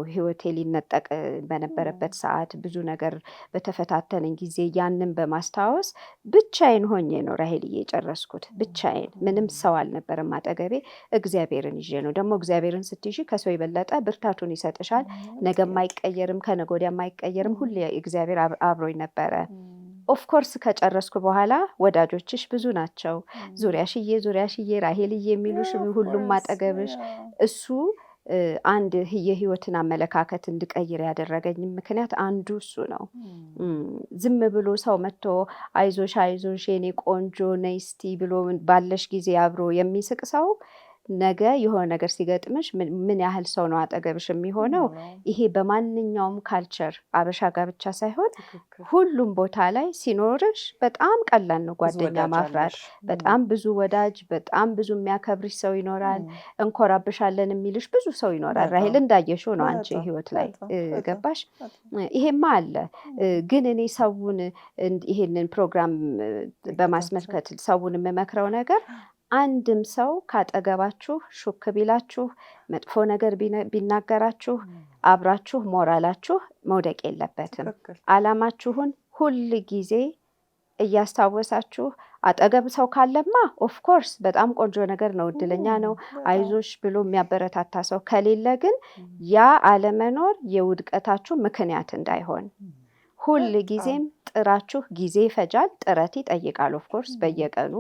ህይወቴ ሊነጠቅ በነበረበት ሰዓት ብዙ ነገር በተፈታተነኝ ጊዜ ያንን በማስታወስ ብቻዬን ሆኜ ነው ራሄልዬ የጨረስኩት። ብቻዬን፣ ምንም ሰው አልነበረም አጠገቤ። እግዚአብሔርን ይዤ ነው። ደግሞ እግዚአብሔርን ስትይዢ ከሰው የበለጠ ብርታቱን ይሰጥሻል። ነገም አይቀየርም፣ ከነገ ወዲያም አይቀየርም። ሁሌ እግዚአብሔር አብሮኝ ነበረ። ኦፍኮርስ ከጨረስኩ በኋላ ወዳጆችሽ ብዙ ናቸው። ዙሪያሽዬ ራሄልዬ የሚሉሽ ሁሉም አጠገብሽ። እሱ አንድ የህይወትን አመለካከት እንድቀይር ያደረገኝ ምክንያት አንዱ እሱ ነው። ዝም ብሎ ሰው መጥቶ አይዞሽ የኔ ቆንጆ ነይ እስቲ ብሎ ባለሽ ጊዜ አብሮ የሚስቅ ሰው ነገ የሆነ ነገር ሲገጥምሽ ምን ያህል ሰው ነው አጠገብሽ የሚሆነው? ይሄ በማንኛውም ካልቸር አበሻ ጋር ብቻ ሳይሆን ሁሉም ቦታ ላይ ሲኖርሽ በጣም ቀላል ነው ጓደኛ ማፍራት። በጣም ብዙ ወዳጅ፣ በጣም ብዙ የሚያከብርሽ ሰው ይኖራል። እንኮራብሻለን የሚልሽ ብዙ ሰው ይኖራል። ራሄል እንዳየሽው ነው አንቺ ህይወት ላይ ገባሽ። ይሄማ አለ። ግን እኔ ሰውን ይሄንን ፕሮግራም በማስመልከት ሰውን የምመክረው ነገር አንድም ሰው ካጠገባችሁ ሹክ ቢላችሁ፣ መጥፎ ነገር ቢናገራችሁ፣ አብራችሁ ሞራላችሁ መውደቅ የለበትም። አላማችሁን ሁል ጊዜ እያስታወሳችሁ፣ አጠገብ ሰው ካለማ ኦፍኮርስ በጣም ቆንጆ ነገር ነው፣ እድለኛ ነው፣ አይዞሽ ብሎ የሚያበረታታ ሰው ከሌለ ግን ያ አለመኖር የውድቀታችሁ ምክንያት እንዳይሆን ሁል ጊዜም ጥራችሁ። ጊዜ ይፈጃል፣ ጥረት ይጠይቃል። ኦፍኮርስ በየቀኑ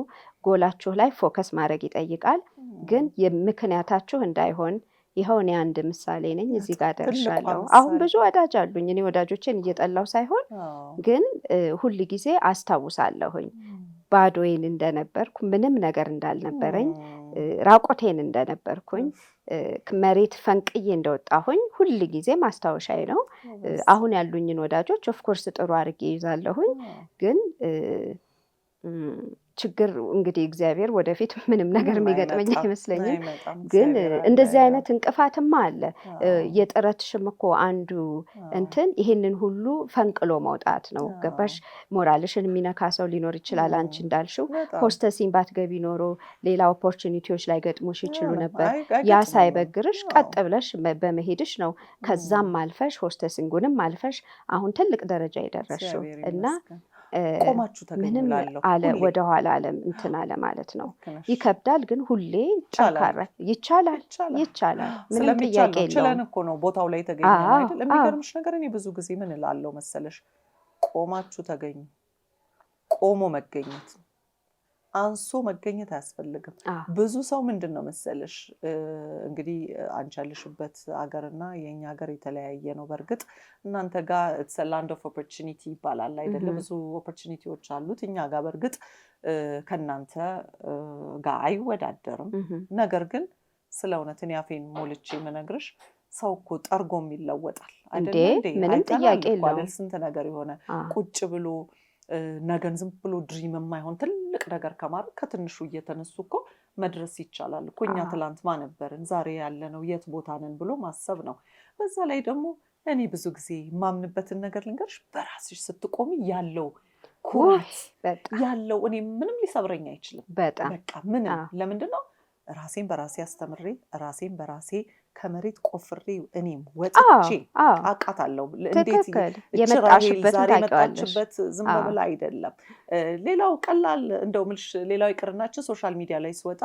ጎላችሁ ላይ ፎከስ ማድረግ ይጠይቃል። ግን የምክንያታችሁ እንዳይሆን ይኸው እኔ አንድ ምሳሌ ነኝ። እዚህ ጋር ደርሻለሁ። አሁን ብዙ ወዳጅ አሉኝ። እኔ ወዳጆችን እየጠላው ሳይሆን ግን ሁል ጊዜ አስታውሳለሁኝ ባዶዬን እንደነበርኩ፣ ምንም ነገር እንዳልነበረኝ፣ ራቆቴን እንደነበርኩኝ፣ መሬት ፈንቅዬ እንደወጣሁኝ ሁል ጊዜ ማስታወሻዬ ነው። አሁን ያሉኝን ወዳጆች ኦፍኮርስ ጥሩ አድርጌ ይዛለሁኝ። ግን ችግር እንግዲህ እግዚአብሔር ወደፊት ምንም ነገር የሚገጥመኝ አይመስለኝም። ግን እንደዚህ አይነት እንቅፋትማ አለ። የጥረትሽም እኮ አንዱ እንትን ይሄንን ሁሉ ፈንቅሎ መውጣት ነው። ገባሽ? ሞራልሽን የሚነካ ሰው ሊኖር ይችላል። አንቺ እንዳልሽው ሆስተሲን ባትገቢ ኖሮ ሌላ ኦፖርቹኒቲዎች ላይ ገጥሞሽ ይችሉ ነበር። ያ ሳይበግርሽ ቀጥ ብለሽ በመሄድሽ ነው ከዛም አልፈሽ ሆስተሲንጉንም አልፈሽ አሁን ትልቅ ደረጃ የደረስሽው እና ምንም አለ ወደኋላ አለም እንትን አለ ማለት ነው። ይከብዳል፣ ግን ሁሌ ጠንካራ ይቻላል። ምንም ጥያቄ የለውም። ችለን እኮ ነው ቦታው ላይ ተገኘን አይደል? የሚገርምሽ ነገር እኔ ብዙ ጊዜ ምን እላለሁ መሰለሽ፣ ቆማችሁ ተገኙ። ቆሞ መገኘት አንሶ መገኘት አያስፈልግም። ብዙ ሰው ምንድን ነው መሰለሽ እንግዲህ አንቺ ያለሽበት ሀገርና የኛ ሀገር የተለያየ ነው። በእርግጥ እናንተ ጋር it's a land of opportunity ይባላል አይደለ? ብዙ ኦፖርቹኒቲዎች አሉት። እኛ ጋር በእርግጥ ከናንተ ጋር አይወዳደርም። ነገር ግን ስለ እውነት እኔ አፌን ሞልቼ የምነግርሽ ሰው እኮ ጠርጎም ይለወጣል አይደል? ምንም ጥያቄ የለውም። ስንት ነገር የሆነ ቁጭ ብሎ ነገን ዝም ብሎ ድሪም የማይሆን ትልቅ ነገር ከማድረግ ከትንሹ እየተነሱ እኮ መድረስ ይቻላል እኮ። እኛ ትላንት ማነበርን ዛሬ ያለነው የት ቦታ ነን ብሎ ማሰብ ነው። በዛ ላይ ደግሞ እኔ ብዙ ጊዜ የማምንበትን ነገር ልንገርሽ፣ በራስሽ ስትቆሚ ያለው ኩራት ያለው እኔ ምንም ሊሰብረኝ አይችልም። በቃ ምንም ለምንድን ነው ራሴን በራሴ አስተምሬ ራሴን በራሴ ከመሬት ቆፍሬ እኔም ወጥቼ አቃታለሁ። እንዴት የመጣችበት ዝም ብላ አይደለም። ሌላው ቀላል እንደው ምልሽ ሌላው ይቅርናችን ሶሻል ሚዲያ ላይ ስወጣ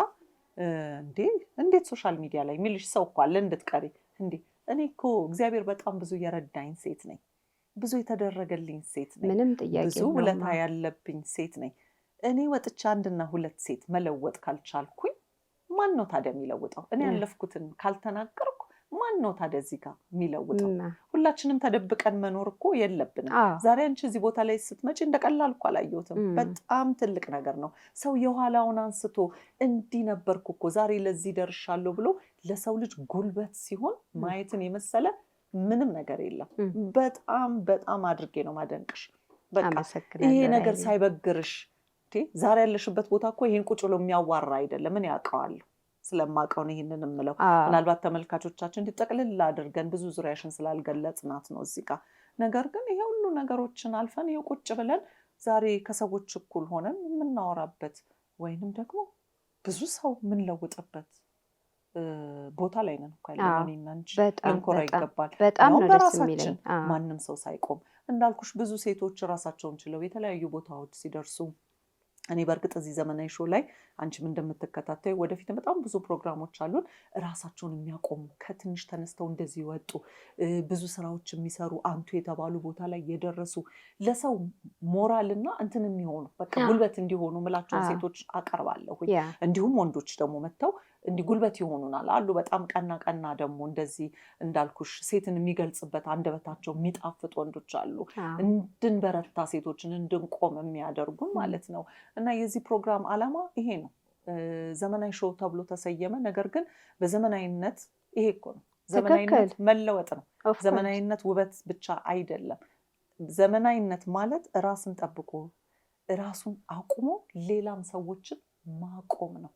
እንዴት ሶሻል ሚዲያ ላይ የሚልሽ ሰው እኮ አለ እንድትቀሪ እንዴ። እኔ እኮ እግዚአብሔር በጣም ብዙ የረዳኝ ሴት ነኝ። ብዙ የተደረገልኝ ሴት ነኝ። ምንም ጥያቄ ብዙ ውለታ ያለብኝ ሴት ነኝ። እኔ ወጥቻ አንድና ሁለት ሴት መለወጥ ካልቻልኩኝ ማን ነው ታዲያ የሚለውጠው? እኔ ያለፍኩትን ካልተናገርኩ ማን ነው ታዲያ እዚህ ጋር የሚለውጠው? ሁላችንም ተደብቀን መኖር እኮ የለብንም። ዛሬ አንቺ እዚህ ቦታ ላይ ስትመጪ እንደቀላል እኮ አላየሁትም። በጣም ትልቅ ነገር ነው። ሰው የኋላውን አንስቶ እንዲህ ነበርኩ እኮ ዛሬ ለዚህ ደርሻለሁ ብሎ ለሰው ልጅ ጉልበት ሲሆን ማየትን የመሰለ ምንም ነገር የለም። በጣም በጣም አድርጌ ነው ማደንቅሽ። በቃ ይሄ ነገር ሳይበግርሽ ዛሬ ያለሽበት ቦታ እኮ ይሄን ቁጭ ብሎ የሚያዋራ አይደለም። ምን ያውቀዋለሁ ስለማውቀው ነው ይሄንን የምለው። ምናልባት ተመልካቾቻችን እንዲጠቅልል አድርገን ብዙ ዙሪያሽን ስላልገለጽናት ነው እዚህ ጋር። ነገር ግን ይሄ ሁሉ ነገሮችን አልፈን ይሄ ቁጭ ብለን ዛሬ ከሰዎች እኩል ሆነን የምናወራበት ወይንም ደግሞ ብዙ ሰው ምን ለውጥበት ቦታ ላይ ነን እኮ ያለነው እኔና አንቺ ልንኮራ ይገባል። ያው በራሳችን ማንም ሰው ሳይቆም እንዳልኩሽ ብዙ ሴቶች ራሳቸውን ችለው የተለያዩ ቦታዎች ሲደርሱ እኔ በእርግጥ እዚህ ዘመናዊ ሾው ላይ አንቺም እንደምትከታተዩ ወደፊት በጣም ብዙ ፕሮግራሞች አሉን ራሳቸውን የሚያቆሙ ከትንሽ ተነስተው እንደዚህ ይወጡ ብዙ ስራዎች የሚሰሩ አንቱ የተባሉ ቦታ ላይ የደረሱ ለሰው ሞራልና እንትን የሚሆኑ በቃ ጉልበት እንዲሆኑ ምላቸውን ሴቶች አቀርባለሁ። እንዲሁም ወንዶች ደግሞ መጥተው እንዲህ ጉልበት ይሆኑናል አሉ። በጣም ቀና ደግሞ እንደዚህ እንዳልኩሽ ሴትን የሚገልጽበት አንደበታቸው የሚጣፍጥ ወንዶች አሉ። እንድንበረታ ሴቶችን እንድንቆም የሚያደርጉን ማለት ነው። እና የዚህ ፕሮግራም ዓላማ ይሄ ነው። ዘመናዊ ሾው ተብሎ ተሰየመ። ነገር ግን በዘመናዊነት ይሄ እኮ ነው ዘመናዊነት መለወጥ ነው። ዘመናዊነት ውበት ብቻ አይደለም። ዘመናዊነት ማለት ራስን ጠብቆ ራሱን አቁሞ ሌላም ሰዎችን ማቆም ነው።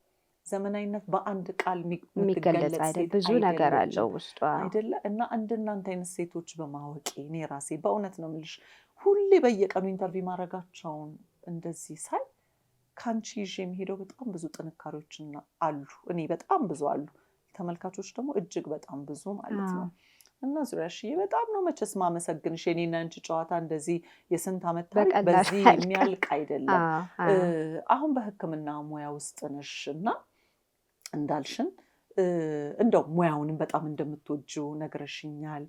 ዘመናዊነት በአንድ ቃል የሚገለጽ አይደለም። ብዙ ነገር አለው ውስጡ አይደለ? እና እንደናንተ አይነት ሴቶች በማወቄ እኔ ራሴ በእውነት ነው የምልሽ ሁሌ በየቀኑ ኢንተርቪው ማድረጋቸውን እንደዚህ ሳይ ካንቺ ይዤ የሚሄደው በጣም ብዙ ጥንካሬዎች አሉ። እኔ በጣም ብዙ አሉ፣ ተመልካቾች ደግሞ እጅግ በጣም ብዙ ማለት ነው። እና ዙሪያሽዬ በጣም ነው መቼስ ማመሰግንሽ። የኔና አንቺ ጨዋታ እንደዚህ የስንት ዓመት ታሪክ በዚህ የሚያልቅ አይደለም። አሁን በሕክምና ሙያ ውስጥ ነሽ እና እንዳልሽን እንደው ሙያውንም በጣም እንደምትወጂው ነግረሽኛል።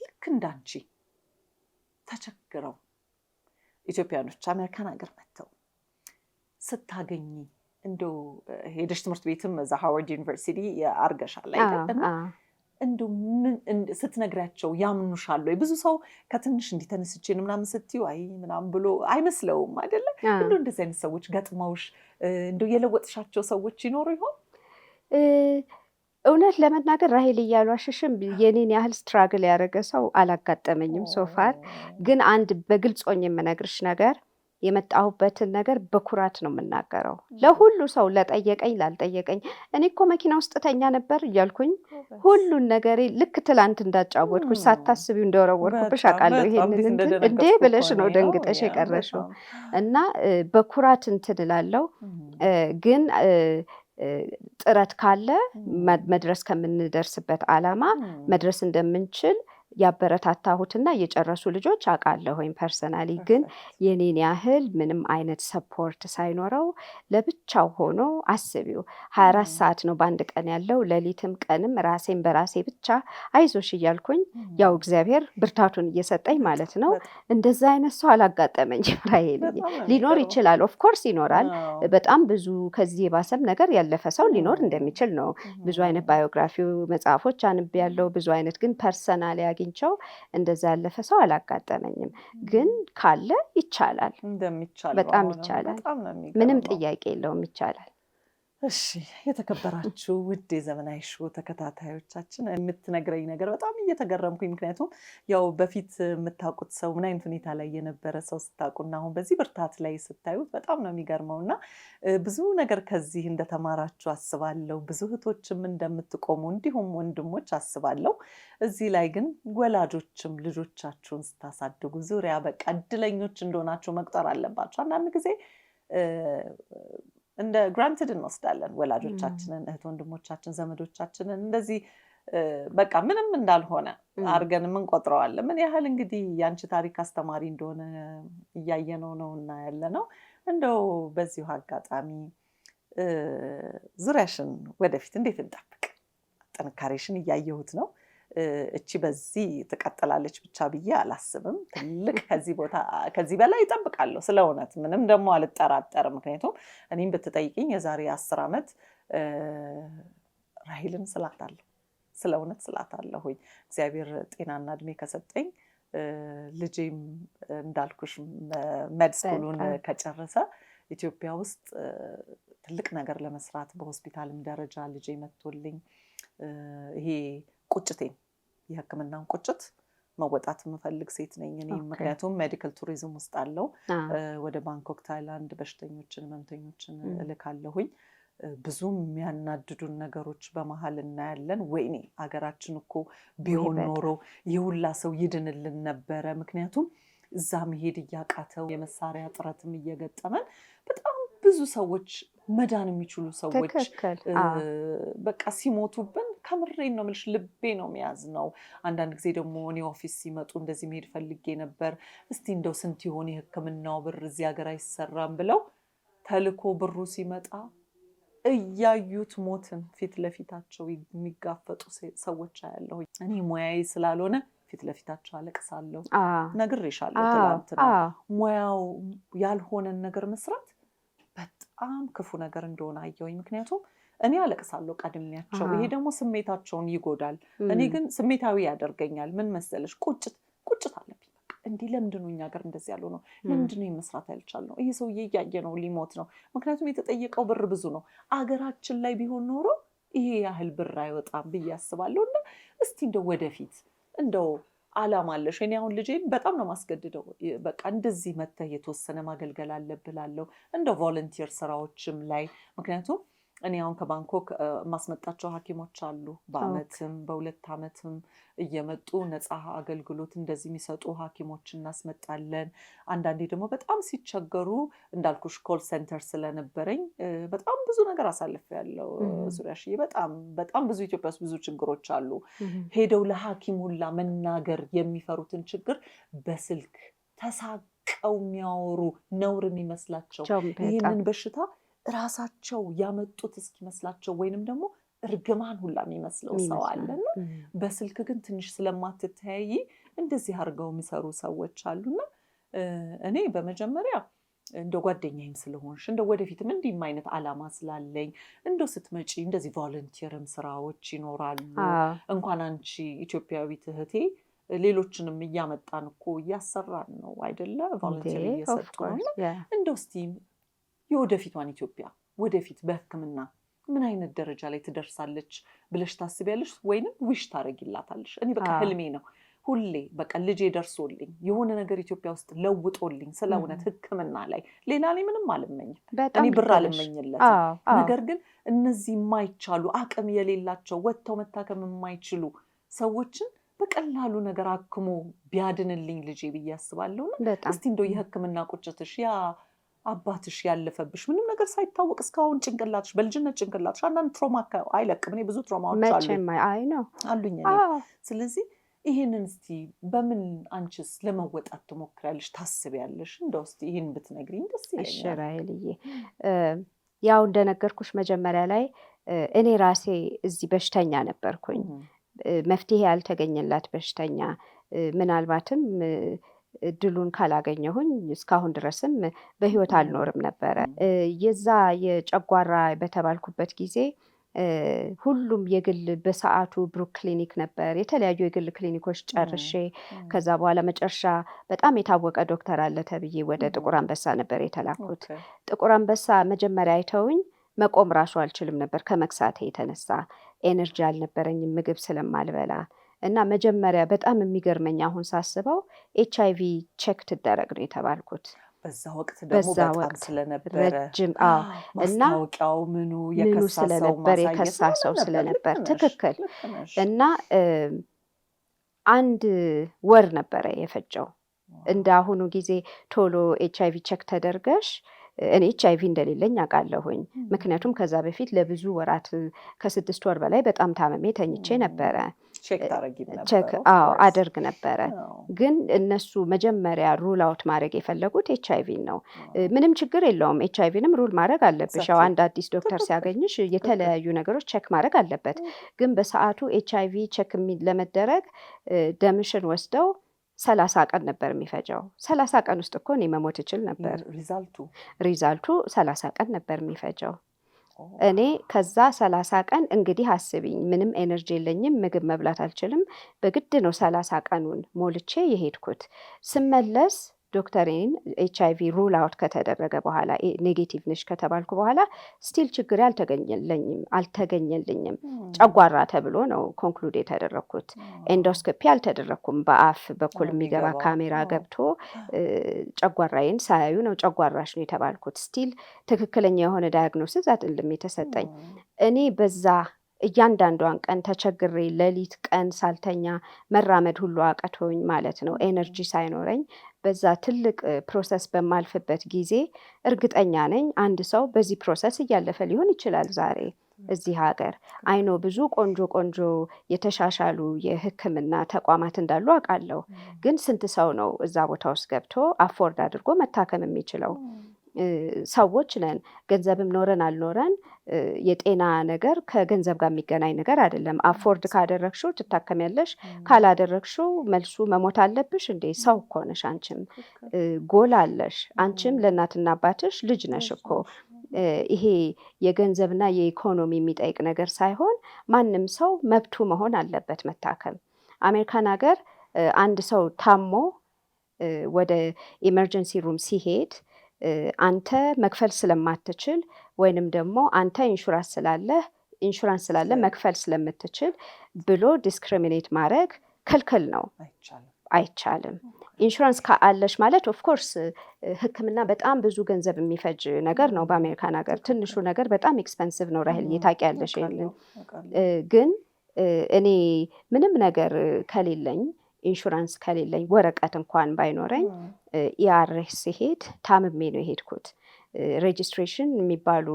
ልክ እንዳንቺ ተቸግረው ኢትዮጵያኖች አሜሪካን ሀገር መጥተው ስታገኚ እንደው ሄደሽ ትምህርት ቤትም እዛ ሃዋርድ ዩኒቨርሲቲ አርገሻል አይደል? እንደው ምን ስትነግሪያቸው ያምኑሻል ወይ? ብዙ ሰው ከትንሽ እንዲህ ተነስቼ ምናምን ስትዩ አይ ምናምን ብሎ አይመስለውም አይደለ? እንደው እንደዚህ አይነት ሰዎች ገጥመውሽ እንደው የለወጥሻቸው ሰዎች ይኖሩ ይሆን? እውነት ለመናገር ራሄል እያሏሽሽም የኔን ያህል ስትራግል ያደረገ ሰው አላጋጠመኝም ሶፋር። ግን አንድ በግልጽ ሆኜ የምነግርሽ ነገር የመጣሁበትን ነገር በኩራት ነው የምናገረው ለሁሉ ሰው፣ ለጠየቀኝ ላልጠየቀኝ። እኔ እኮ መኪና ውስጥ ተኛ ነበር እያልኩኝ ሁሉን ነገር ልክ ትላንት እንዳጫወትኩሽ ሳታስቢው እንደወረወርኩብሽ አውቃለሁ። ይሄንን እንዴ ብለሽ ነው ደንግጠሽ የቀረሽው። እና በኩራት እንትን እላለሁ። ግን ጥረት ካለ መድረስ ከምንደርስበት ዓላማ መድረስ እንደምንችል ያበረታታሁትና የጨረሱ ልጆች አውቃለሁኝ ፐርሰናሊ። ግን የኔን ያህል ምንም አይነት ሰፖርት ሳይኖረው ለብቻው ሆኖ አስቢው 24 ሰዓት ነው በአንድ ቀን ያለው፣ ሌሊትም ቀንም ራሴን በራሴ ብቻ አይዞሽ እያልኩኝ ያው እግዚአብሔር ብርታቱን እየሰጠኝ ማለት ነው። እንደዛ አይነት ሰው አላጋጠመኝም ራሄል። ሊኖር ይችላል፣ ኦፍኮርስ ይኖራል። በጣም ብዙ ከዚህ የባሰም ነገር ያለፈ ሰው ሊኖር እንደሚችል ነው። ብዙ አይነት ባዮግራፊ መጽሐፎች አንብቤያለሁ። ብዙ አይነት ግን ፐርሰናሊ አግኝቼው እንደዛ ያለፈ ሰው አላጋጠመኝም። ግን ካለ ይቻላል፣ በጣም ይቻላል። ምንም ጥያቄ የለውም፣ ይቻላል። እሺ የተከበራችሁ ውድ የዘመናዊ ሾው ተከታታዮቻችን የምትነግረኝ ነገር በጣም እየተገረምኩኝ፣ ምክንያቱም ያው በፊት የምታውቁት ሰው ምን አይነት ሁኔታ ላይ የነበረ ሰው ስታውቁና አሁን በዚህ ብርታት ላይ ስታዩት በጣም ነው የሚገርመው። እና ብዙ ነገር ከዚህ እንደተማራችሁ አስባለሁ። ብዙ እህቶችም እንደምትቆሙ እንዲሁም ወንድሞች አስባለሁ። እዚህ ላይ ግን ወላጆችም ልጆቻችሁን ስታሳድጉ ዙሪያ በቃ እድለኞች እንደሆናችሁ መቁጠር አለባችሁ። አንዳንድ ጊዜ እንደ ግራንትድ እንወስዳለን ወላጆቻችንን፣ እህት ወንድሞቻችን፣ ዘመዶቻችንን እንደዚህ በቃ ምንም እንዳልሆነ አድርገን የምንቆጥረዋለን። ምን ያህል እንግዲህ የአንቺ ታሪክ አስተማሪ እንደሆነ እያየነው ነው እና ያለ ነው። እንደው በዚሁ አጋጣሚ ዙሪያሽን ወደፊት እንዴት እንጠብቅ? ጥንካሬሽን እያየሁት ነው። እቺ በዚህ ትቀጥላለች ብቻ ብዬ አላስብም። ትልቅ ከዚህ በላይ ይጠብቃለሁ። ስለ እውነት ምንም ደግሞ አልጠራጠርም። ምክንያቱም እኔም ብትጠይቅኝ የዛሬ 10 ዓመት ራሄልን ስላታለሁ፣ ስለ እውነት ስላታለሁኝ። እግዚአብሔር ጤናና እድሜ ከሰጠኝ ልጄም እንዳልኩሽ ሜድስኩሉን ከጨረሰ ኢትዮጵያ ውስጥ ትልቅ ነገር ለመስራት በሆስፒታልም ደረጃ ልጄ መጥቶልኝ ይሄ ቁጭቴን የሕክምናን ቁጭት መወጣት የምፈልግ ሴት ነኝ እኔ። ምክንያቱም ሜዲካል ቱሪዝም ውስጥ አለው። ወደ ባንኮክ ታይላንድ በሽተኞችን ህመምተኞችን እልካለሁኝ። ብዙ የሚያናድዱን ነገሮች በመሀል እናያለን። ወይኔ አገራችን እኮ ቢሆን ኖሮ የሁላ ሰው ይድንልን ነበረ። ምክንያቱም እዛ መሄድ እያቃተው የመሳሪያ እጥረትም እየገጠመን በጣም ብዙ ሰዎች መዳን የሚችሉ ሰዎች በቃ ሲሞቱብን ከምሬን ነው የምልሽ ልቤ ነው የሚያዝ ነው። አንዳንድ ጊዜ ደግሞ እኔ ኦፊስ ሲመጡ እንደዚህ መሄድ ፈልጌ ነበር፣ እስቲ እንደው ስንት ይሆን የሕክምናው ብር እዚህ ሀገር አይሰራም ብለው ተልኮ ብሩ ሲመጣ እያዩት ሞትን ፊት ለፊታቸው የሚጋፈጡ ሰዎች አያለሁ። እኔ ሙያዬ ስላልሆነ ፊት ለፊታቸው አለቅሳለሁ። ነግሬሻለሁ ትላንትና ሙያው ያልሆነን ነገር መስራት በጣም ክፉ ነገር እንደሆነ አየሁኝ። ምክንያቱም እኔ አለቅሳለሁ ቀድሜያቸው፣ ይሄ ደግሞ ስሜታቸውን ይጎዳል። እኔ ግን ስሜታዊ ያደርገኛል። ምን መሰለሽ ቁጭት አለብኝ። እንዲህ ለምንድን ነው እኛ ሀገር እንደዚህ ያለው ነው? ለምንድን ነው መስራት ያልቻልነው? ይሄ ሰውዬ እያየ ነው ሊሞት ነው። ምክንያቱም የተጠየቀው ብር ብዙ ነው። አገራችን ላይ ቢሆን ኖሮ ይሄ ያህል ብር አይወጣም ብዬ አስባለሁ። እና እስቲ እንደው ወደፊት እንደው አላማ አለሽ? እኔ አሁን ልጄን በጣም ነው ማስገድደው። በቃ እንደዚህ መተህ የተወሰነ ማገልገል አለብህ እላለሁ። እንደው ቮለንቲር ስራዎችም ላይ ምክንያቱም እኔ አሁን ከባንኮክ ማስመጣቸው ሐኪሞች አሉ። በአመትም በ2 አመትም እየመጡ ነፃ አገልግሎት እንደዚህ የሚሰጡ ሐኪሞች እናስመጣለን። አንዳንዴ ደግሞ በጣም ሲቸገሩ እንዳልኩሽ ኮል ሴንተር ስለነበረኝ በጣም ብዙ ነገር አሳልፌያለሁ። ዙሪያሽዬ በጣም ብዙ ኢትዮጵያ ውስጥ ብዙ ችግሮች አሉ። ሄደው ለሐኪም ሁላ መናገር የሚፈሩትን ችግር በስልክ ተሳቀው የሚያወሩ ነውር የሚመስላቸው ይህንን በሽታ ራሳቸው ያመጡት እስኪመስላቸው ወይንም ደግሞ እርግማን ሁላ የሚመስለው ሰው አለና በስልክ ግን ትንሽ ስለማትተያይ እንደዚህ አድርገው የሚሰሩ ሰዎች አሉና እኔ በመጀመሪያ እንደ ጓደኛዬም ስለሆንሽ እንደ ወደፊትም እንዲህም አይነት አላማ ስላለኝ እንደው ስትመጪ እንደዚህ ቮለንቲርም ስራዎች ይኖራሉ። እንኳን አንቺ ኢትዮጵያዊት እህቴ ሌሎችንም እያመጣን እኮ እያሰራን ነው አይደለ? ቮለንቲር እየሰጡ ነው። እንደው እስቲ የወደፊቷን ኢትዮጵያ ወደፊት በሕክምና ምን አይነት ደረጃ ላይ ትደርሳለች ብለሽ ታስቢያለሽ ወይንም ዊሽ ታረጊላታለሽ? እኔ በቃ ህልሜ ነው ሁሌ በቃ ልጄ ደርሶልኝ የሆነ ነገር ኢትዮጵያ ውስጥ ለውጦልኝ ስለ እውነት ሕክምና ላይ ሌላ ላይ ምንም አልመኝም። እኔ ብር አልመኝለትም። ነገር ግን እነዚህ የማይቻሉ አቅም የሌላቸው ወጥተው መታከም የማይችሉ ሰዎችን በቀላሉ ነገር አክሞ ቢያድንልኝ ልጄ ብዬ አስባለሁ። እስቲ እንደው የሕክምና ቁጭትሽ ያ አባትሽ ያለፈብሽ ምንም ነገር ሳይታወቅ እስካሁን ጭንቅላትሽ በልጅነት ጭንቅላትሽ አንዳንድ ትሮማ አይለቅም። እኔ ብዙ ትሮማዎች አሉኝ። ስለዚህ ይሄንን እስቲ በምን አንቺስ ለመወጣት ትሞክሪያለሽ ታስቢያለሽ? እንደው እስቲ ይሄን ብትነግሪኝ ደስ ይለኛል። እሺ ራሔልዬ፣ ያው እንደነገርኩሽ መጀመሪያ ላይ እኔ ራሴ እዚህ በሽተኛ ነበርኩኝ። መፍትሄ ያልተገኘላት በሽተኛ ምናልባትም እድሉን ካላገኘሁኝ እስካሁን ድረስም በህይወት አልኖርም ነበረ። የዛ የጨጓራ በተባልኩበት ጊዜ ሁሉም የግል በሰዓቱ ብሩክ ክሊኒክ ነበር። የተለያዩ የግል ክሊኒኮች ጨርሼ ከዛ በኋላ መጨረሻ በጣም የታወቀ ዶክተር አለ ተብዬ ወደ ጥቁር አንበሳ ነበር የተላኩት። ጥቁር አንበሳ መጀመሪያ አይተውኝ መቆም ራሱ አልችልም ነበር ከመክሳቴ የተነሳ ኤነርጂ አልነበረኝም ምግብ ስለማልበላ እና መጀመሪያ በጣም የሚገርመኝ አሁን ሳስበው HIV ቼክ ትደረግ ነው የተባልኩት። በዛ ወቅት ደግሞ በጣም ስለነበረ ረጅም እና ማስታወቂያው ምኑ ስለነበር የከሳ ሰው ስለነበር ትክክል። እና 1 ወር ነበረ የፈጀው። እንደ አሁኑ ጊዜ ቶሎ HIV ቼክ ተደርገሽ እኔ HIV እንደሌለኝ አውቃለሁኝ። ምክንያቱም ከዛ በፊት ለብዙ ወራት ከ6 ወር በላይ በጣም ታመሜ ተኝቼ ነበረ። ቼክ አደርግ ነበረ። ግን እነሱ መጀመሪያ ሩል አውት ማድረግ የፈለጉት HIV ነው። ምንም ችግር የለውም፣ HIVንም ሩል ማድረግ አለብሽ። ያው አንድ አዲስ ዶክተር ሲያገኝሽ የተለያዩ ነገሮች ቼክ ማድረግ አለበት። ግን በሰዓቱ HIV ቼክ ለመደረግ ደምሽን ወስደው 30 ቀን ነበር የሚፈጀው። 30 ቀን ውስጥ እኮ እኔ መሞት እችል ነበር። ሪዛልቱ 30 ቀን ነበር የሚፈጀው። እኔ ከዛ 30 ቀን እንግዲህ አስቢኝ፣ ምንም ኤነርጂ የለኝም፣ ምግብ መብላት አልችልም። በግድ ነው 30 ቀኑን ሞልቼ የሄድኩት። ስመለስ ዶክተሬን HIV ሩል አውት ከተደረገ በኋላ ኔጌቲቭ ነሽ ከተባልኩ በኋላ ስቲል ችግር አልተገኘልኝም። ጨጓራ ተብሎ ነው ኮንክሉድ የተደረግኩት። ኤንዶስኮፒ አልተደረግኩም። በአፍ በኩል የሚገባ ካሜራ ገብቶ ጨጓራዬን ሳያዩ ነው ጨጓራሽ ነው የተባልኩት። ስቲል ትክክለኛ የሆነ ዳያግኖሲስ አይደለም የተሰጠኝ። እኔ በዛ እያንዳንዷን ቀን ተቸግሬ ሌሊት ቀን ሳልተኛ መራመድ ሁሉ አቀቶኝ ማለት ነው። ኤነርጂ ሳይኖረኝ በዛ ትልቅ ፕሮሰስ በማልፍበት ጊዜ እርግጠኛ ነኝ አንድ ሰው በዚህ ፕሮሰስ እያለፈ ሊሆን ይችላል ዛሬ እዚህ ሀገር አይኖ ብዙ ቆንጆ ቆንጆ የተሻሻሉ የሕክምና ተቋማት እንዳሉ አውቃለሁ። ግን ስንት ሰው ነው እዛ ቦታ ውስጥ ገብቶ አፎርድ አድርጎ መታከም የሚችለው? ሰዎች ነን። ገንዘብም ኖረን አልኖረን የጤና ነገር ከገንዘብ ጋር የሚገናኝ ነገር አይደለም። አፎርድ ካደረግሽው ትታከሚያለሽ፣ ካላደረግሽው መልሱ መሞት አለብሽ እንዴ? ሰው እኮ ነሽ አንቺም፣ ጎል አለሽ። አንቺም ለእናትና አባትሽ ልጅ ነሽ እኮ። ይሄ የገንዘብና የኢኮኖሚ የሚጠይቅ ነገር ሳይሆን ማንም ሰው መብቱ መሆን አለበት መታከም። አሜሪካን ሀገር አንድ ሰው ታሞ ወደ ኢመርጀንሲ ሩም ሲሄድ አንተ መክፈል ስለማትችል ወይንም ደግሞ አንተ ኢንሹራንስ ስላለ መክፈል ስለምትችል ብሎ ዲስክሪሚኔት ማድረግ ክልክል ነው፣ አይቻልም። ኢንሹራንስ ካለሽ ማለት ኦፍኮርስ ሕክምና በጣም ብዙ ገንዘብ የሚፈጅ ነገር ነው በአሜሪካን ሀገር። ትንሹ ነገር በጣም ኤክስፐንሲቭ ነው። ራሄል ታውቂያለሽ። ግን እኔ ምንም ነገር ከሌለኝ ኢንሹራንስ ከሌለኝ ወረቀት እንኳን ባይኖረኝ ኢአርኤስ ሲሄድ ታምሜ ነው የሄድኩት። ሬጅስትሬሽን የሚባሉ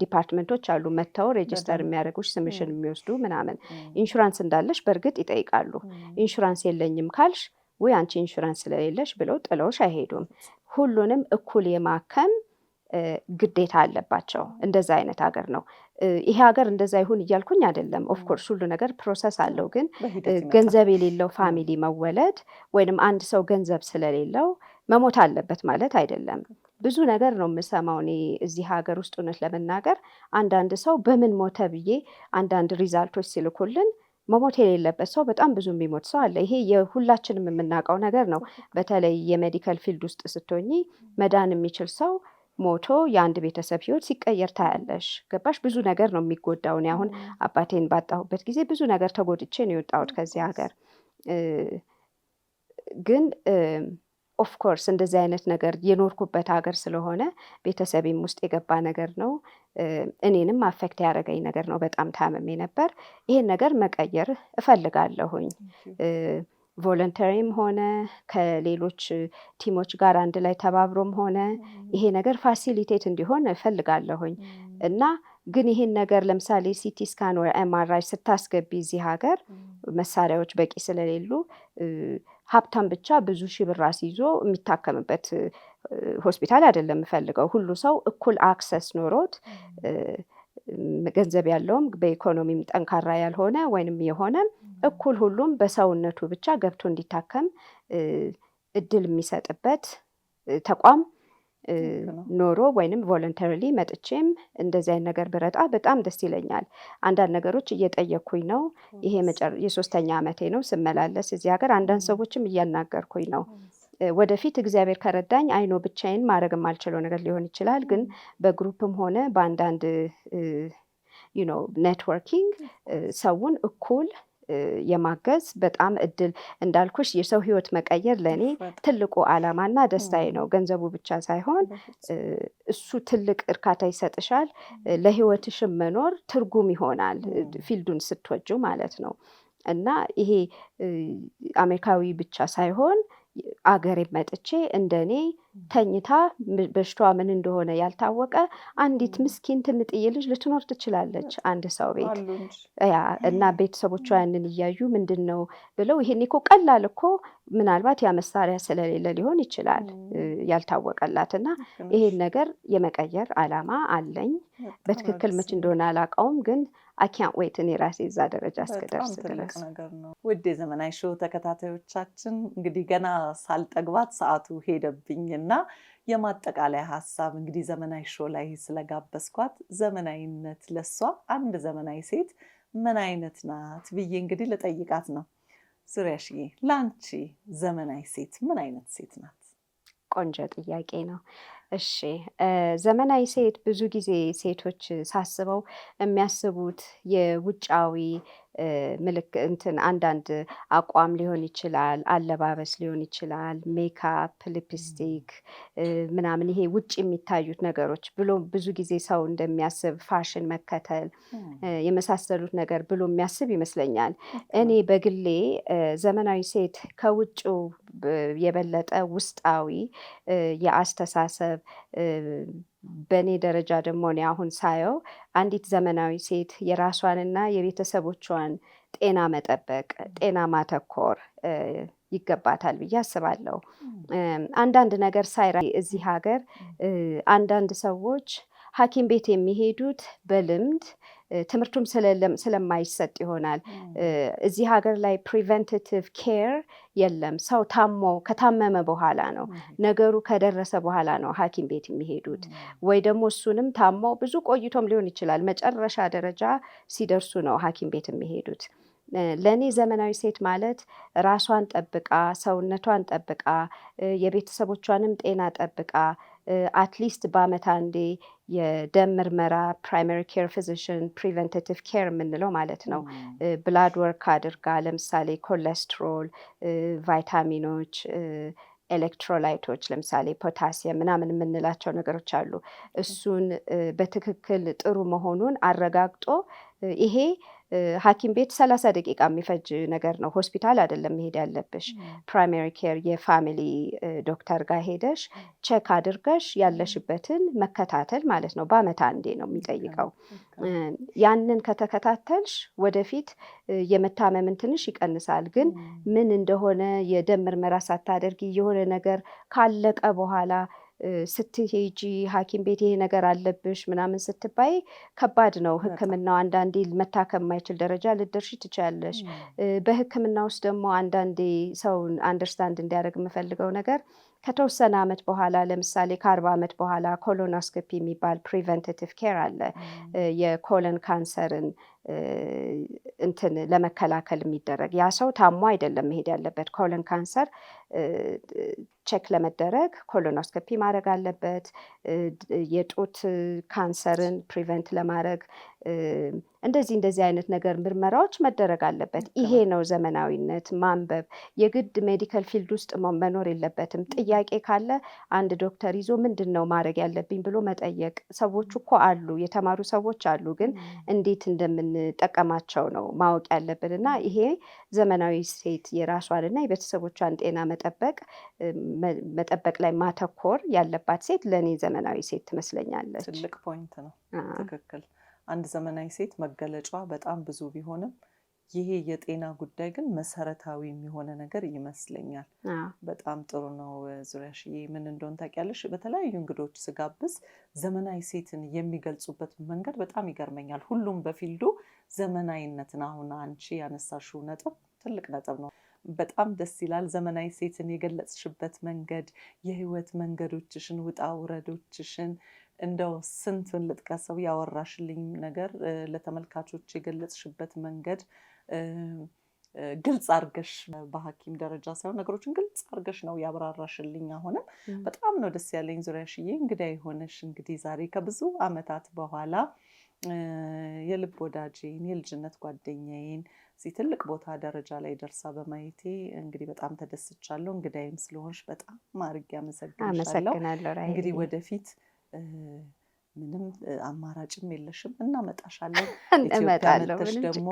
ዲፓርትመንቶች አሉ፣ መጥተው ሬጅስተር የሚያደርጉሽ ስምሽን የሚወስዱ ምናምን። ኢንሹራንስ እንዳለሽ በእርግጥ ይጠይቃሉ። ኢንሹራንስ የለኝም ካልሽ ወይ አንቺ ኢንሹራንስ ስለሌለሽ ብለው ጥለውሽ አይሄዱም። ሁሉንም እኩል የማከም ግዴታ አለባቸው። እንደዛ አይነት ሀገር ነው ይሄ ሀገር። እንደዛ ይሁን እያልኩኝ አይደለም። ኦፍኮርስ ሁሉ ነገር ፕሮሰስ አለው። ግን ገንዘብ የሌለው ፋሚሊ መወለድ ወይንም አንድ ሰው ገንዘብ ስለሌለው መሞት አለበት ማለት አይደለም። ብዙ ነገር ነው የምሰማው እኔ እዚህ ሀገር ውስጥ። እውነት ለመናገር አንዳንድ ሰው በምን ሞተ ብዬ አንዳንድ ሪዛልቶች ሲልኩልን መሞት የሌለበት ሰው በጣም ብዙ የሚሞት ሰው አለ። ይሄ የሁላችንም የምናውቀው ነገር ነው። በተለይ የሜዲካል ፊልድ ውስጥ ስትሆኚ መዳን የሚችል ሰው ሞቶ የአንድ ቤተሰብ ህይወት ሲቀየር ታያለሽ። ገባሽ? ብዙ ነገር ነው የሚጎዳው። እኔ አሁን አባቴን ባጣሁበት ጊዜ ብዙ ነገር ተጎድቼ ነው የወጣሁት ከዚህ ሀገር። ግን ኦፍኮርስ እንደዚህ አይነት ነገር የኖርኩበት ሀገር ስለሆነ ቤተሰቤም ውስጥ የገባ ነገር ነው። እኔንም አፌክት ያደረገኝ ነገር ነው። በጣም ታመሜ ነበር። ይሄን ነገር መቀየር እፈልጋለሁኝ። ቮለንተሪም ሆነ ከሌሎች ቲሞች ጋር አንድ ላይ ተባብሮም ሆነ ይሄ ነገር ፋሲሊቴት እንዲሆን እፈልጋለሁኝ። እና ግን ይሄን ነገር ለምሳሌ ሲቲ ስካን ወይ ኤምአርአይ ስታስገቢ እዚህ ሀገር መሳሪያዎች በቂ ስለሌሉ ሀብታም ብቻ ብዙ ሺህ ብር አስይዞ የሚታከምበት ሆስፒታል አይደለም የምፈልገው። ሁሉ ሰው እኩል አክሰስ ኖሮት ገንዘብ ያለውም በኢኮኖሚም ጠንካራ ያልሆነ ወይንም የሆነም እኩል ሁሉም በሰውነቱ ብቻ ገብቶ እንዲታከም እድል የሚሰጥበት ተቋም ኖሮ ወይንም ቮለንተሪሊ መጥቼም እንደዚህ አይነት ነገር ብረጣ በጣም ደስ ይለኛል። አንዳንድ ነገሮች እየጠየቅኩኝ ነው። ይሄ የሶስተኛ ዓመቴ ነው ስመላለስ እዚህ ሀገር። አንዳንድ ሰዎችም እያናገርኩኝ ነው። ወደፊት እግዚአብሔር ከረዳኝ አይኖ ብቻዬን ማድረግ የማልችለው ነገር ሊሆን ይችላል። ግን በግሩፕም ሆነ በአንዳንድ ኔትወርኪንግ ሰውን እኩል የማገዝ በጣም እድል እንዳልኩሽ የሰው ህይወት መቀየር ለእኔ ትልቁ ዓላማና ደስታዬ ነው። ገንዘቡ ብቻ ሳይሆን እሱ ትልቅ እርካታ ይሰጥሻል። ለህይወትሽም መኖር ትርጉም ይሆናል ፊልዱን ስትወጂው ማለት ነው። እና ይሄ አሜሪካዊ ብቻ ሳይሆን አገሬ መጥቼ እንደኔ ተኝታ በሽታዋ ምን እንደሆነ ያልታወቀ አንዲት ምስኪን ትንጥዬ ልጅ ልትኖር ትችላለች አንድ ሰው ቤት። እና ቤተሰቦቿ ያንን እያዩ ምንድን ነው ብለው ይሄን እኮ ቀላል እኮ ምናልባት ያ መሳሪያ ስለሌለ ሊሆን ይችላል ያልታወቀላት። እና ይሄን ነገር የመቀየር ዓላማ አለኝ። በትክክል መች እንደሆነ አላውቀውም፣ ግን አኪያን ወይት እኔ ራሴ እዛ ደረጃ እስክደርስ ድረስ። ውድ የዘመናዊ ሾው ተከታታዮቻችን እንግዲህ ገና ሳልጠግባት ሰዓቱ ሄደብኝና የማጠቃለያ ሀሳብ እንግዲህ ዘመናዊ ሾው ላይ ስለጋበዝኳት ዘመናዊነት ለሷ አንድ ዘመናዊ ሴት ምን አይነት ናት ብዬ እንግዲህ ልጠይቃት ነው። ዙሪያሽዬ ለአንቺ ዘመናዊ ሴት ምን አይነት ሴት ናት? ቆንጆ ጥያቄ ነው። እሺ ዘመናዊ ሴት ብዙ ጊዜ ሴቶች ሳስበው የሚያስቡት የውጫዊ ምልክ እንትን አንዳንድ አቋም ሊሆን ይችላል፣ አለባበስ ሊሆን ይችላል፣ ሜካፕ፣ ሊፕስቲክ ምናምን ይሄ ውጭ የሚታዩት ነገሮች ብሎ ብዙ ጊዜ ሰው እንደሚያስብ ፋሽን መከተል የመሳሰሉት ነገር ብሎ የሚያስብ ይመስለኛል። እኔ በግሌ ዘመናዊ ሴት ከውጭው የበለጠ ውስጣዊ የአስተሳሰብ በእኔ ደረጃ ደግሞ እኔ አሁን ሳየው አንዲት ዘመናዊ ሴት የራሷንና የቤተሰቦቿን ጤና መጠበቅ፣ ጤና ማተኮር ይገባታል ብዬ አስባለሁ። አንዳንድ ነገር ሳይራ እዚህ ሀገር አንዳንድ ሰዎች ሐኪም ቤት የሚሄዱት በልምድ ትምህርቱም ስለማይሰጥ ይሆናል። እዚህ ሀገር ላይ ፕሪቨንቲቭ ኬር የለም። ሰው ከታመመ በኋላ ነው ነገሩ ከደረሰ በኋላ ነው ሐኪም ቤት የሚሄዱት ወይ ደግሞ እሱንም ታመው ብዙ ቆይቶም ሊሆን ይችላል መጨረሻ ደረጃ ሲደርሱ ነው ሐኪም ቤት የሚሄዱት። ለእኔ ዘመናዊ ሴት ማለት ራሷን ጠብቃ ሰውነቷን ጠብቃ የቤተሰቦቿንም ጤና ጠብቃ አትሊስት በአመት አንዴ የደም ምርመራ ፕራይመሪ ኬር ፊዚሽን ፕሪቨንቲቭ ኬር የምንለው ማለት ነው ብላድ ወርክ አድርጋ ለምሳሌ ኮሌስትሮል፣ ቫይታሚኖች፣ ኤሌክትሮላይቶች ለምሳሌ ፖታሲየም ምናምን የምንላቸው ነገሮች አሉ። እሱን በትክክል ጥሩ መሆኑን አረጋግጦ ይሄ ሐኪም ቤት 30 ደቂቃ የሚፈጅ ነገር ነው። ሆስፒታል አይደለም መሄድ ያለብሽ። ፕራይመሪ ኬር የፋሚሊ ዶክተር ጋር ሄደሽ ቼክ አድርገሽ ያለሽበትን መከታተል ማለት ነው። በአመት አንዴ ነው የሚጠይቀው። ያንን ከተከታተልሽ ወደፊት የመታመምን ትንሽ ይቀንሳል። ግን ምን እንደሆነ የደም ምርመራ ሳታደርጊ የሆነ ነገር ካለቀ በኋላ ስትሄጂ ሐኪም ቤት ይሄ ነገር አለብሽ ምናምን ስትባይ ከባድ ነው። ሕክምናው አንዳንዴ መታከም የማይችል ደረጃ ልትደርሺ ትችያለሽ። በሕክምና ውስጥ ደግሞ አንዳንዴ ሰውን አንደርስታንድ እንዲያደርግ የምፈልገው ነገር ከተወሰነ አመት በኋላ ለምሳሌ ከ40 አመት በኋላ ኮሎኖስኮፒ የሚባል ፕሪቨንቲቭ ኬር አለ። የኮለን ካንሰርን እንትን ለመከላከል የሚደረግ ያ ሰው ታሞ አይደለም መሄድ ያለበት። ኮለን ካንሰር ቼክ ለመደረግ ኮሎኖስኮፒ ማድረግ አለበት። የጡት ካንሰርን ፕሪቨንት ለማድረግ እንደዚህ አይነት ነገር ምርመራዎች መደረግ አለበት። ይሄ ነው ዘመናዊነት። ማንበብ የግድ ሜዲካል ፊልድ ውስጥ መኖር የለበትም። ጥያቄ ካለ አንድ ዶክተር ይዞ ምንድን ነው ማድረግ ያለብኝ ብሎ መጠየቅ። ሰዎች እኮ አሉ፣ የተማሩ ሰዎች አሉ፣ ግን እንዴት እንደምንጠቀማቸው ነው ማወቅ ያለብን። እና ይሄ ዘመናዊ ሴት የራሷንና የቤተሰቦቿን ጤና መጠበቅ ላይ ማተኮር ያለባት ሴት ለእኔ ዘመናዊ ሴት ትመስለኛለች። ትልቅ ፖይንት ነው። ትክክል። አንድ ዘመናዊ ሴት መገለጫ በጣም ብዙ ቢሆንም ይሄ የጤና ጉዳይ ግን መሰረታዊ የሚሆነ ነገር ይመስለኛል። በጣም ጥሩ ነው። ዙሪያሽዬ ምን እንደሆነ ታውቂያለሽ? በተለያዩ እንግዶች ስጋብዝ ዘመናዊ ሴትን የሚገልጹበት መንገድ በጣም ይገርመኛል። ሁሉም በፊልዱ ዘመናዊነትን አሁን አንቺ ያነሳሽው ነጥብ ትልቅ ነጥብ ነው። በጣም ደስ ይላል። ዘመናዊ ሴትን የገለጽሽበት መንገድ የህይወት መንገዶችሽን ውጣ ውረዶችሽን እንደው ስንቱን ልጥቀሰው ያወራሽልኝ ነገር ለተመልካቾች የገለጽሽበት መንገድ ግልጽ አርገሽ በሐኪም ደረጃ ሳይሆን ነገሮችን ግልጽ አርገሽ ነው ያብራራሽልኝ። አሁንም በጣም ነው ደስ ያለኝ። ዙሪያሽዬ እንግዳ የሆነሽ እንግዲህ ዛሬ ከብዙ አመታት በኋላ የልብ ወዳጄን የልጅነት ጓደኛዬን እዚህ ትልቅ ቦታ ደረጃ ላይ ደርሳ በማየቴ እንግዲህ በጣም ተደስቻለሁ። እንግዳዬም ስለሆንሽ በጣም አድርጌ አመሰግናለሁ። እንግዲህ ወደፊት ምንም አማራጭም የለሽም፣ እናመጣሻለን። ኢትዮጵያ መጥተሽ ደግሞ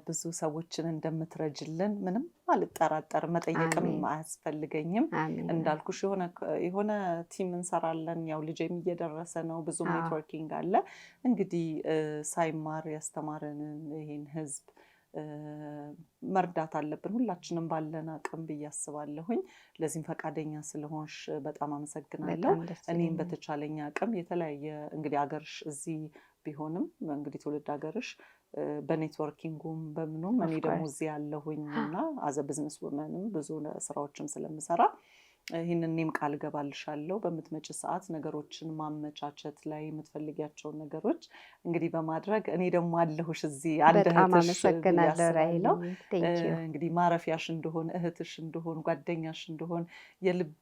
ብዙ ሰዎችን እንደምትረጅልን ምንም አልጠራጠር፣ መጠየቅም አያስፈልገኝም። እንዳልኩሽ የሆነ ቲም እንሰራለን። ያው ልጄም እየደረሰ ነው፣ ብዙ ኔትወርኪንግ አለ። እንግዲህ ሳይማር ያስተማረንን ይሄን ህዝብ መርዳት አለብን ሁላችንም ባለን አቅም ብዬ አስባለሁኝ። ለዚህም ፈቃደኛ ስለሆንሽ በጣም አመሰግናለሁ። እኔም በተቻለኝ አቅም የተለያየ እንግዲህ አገርሽ እዚህ ቢሆንም እንግዲህ ትውልድ አገርሽ በኔትወርኪንጉም በምኑም እኔ ደግሞ እዚህ ያለሁኝ እና አዘ ቢዝነስ ውመንም ብዙ ስራዎችም ስለምሰራ ይህንን እኔም ቃል ገባልሻለሁ በምትመጪ ሰዓት ነገሮችን ማመቻቸት ላይ የምትፈልጊያቸውን ነገሮች እንግዲህ በማድረግ እኔ ደግሞ አለሁሽ እዚህ በጣም አመሰግናለሁ ራሄል። እንግዲህ ማረፊያሽ እንደሆን እህትሽ እንደሆን ጓደኛሽ እንደሆን የልብ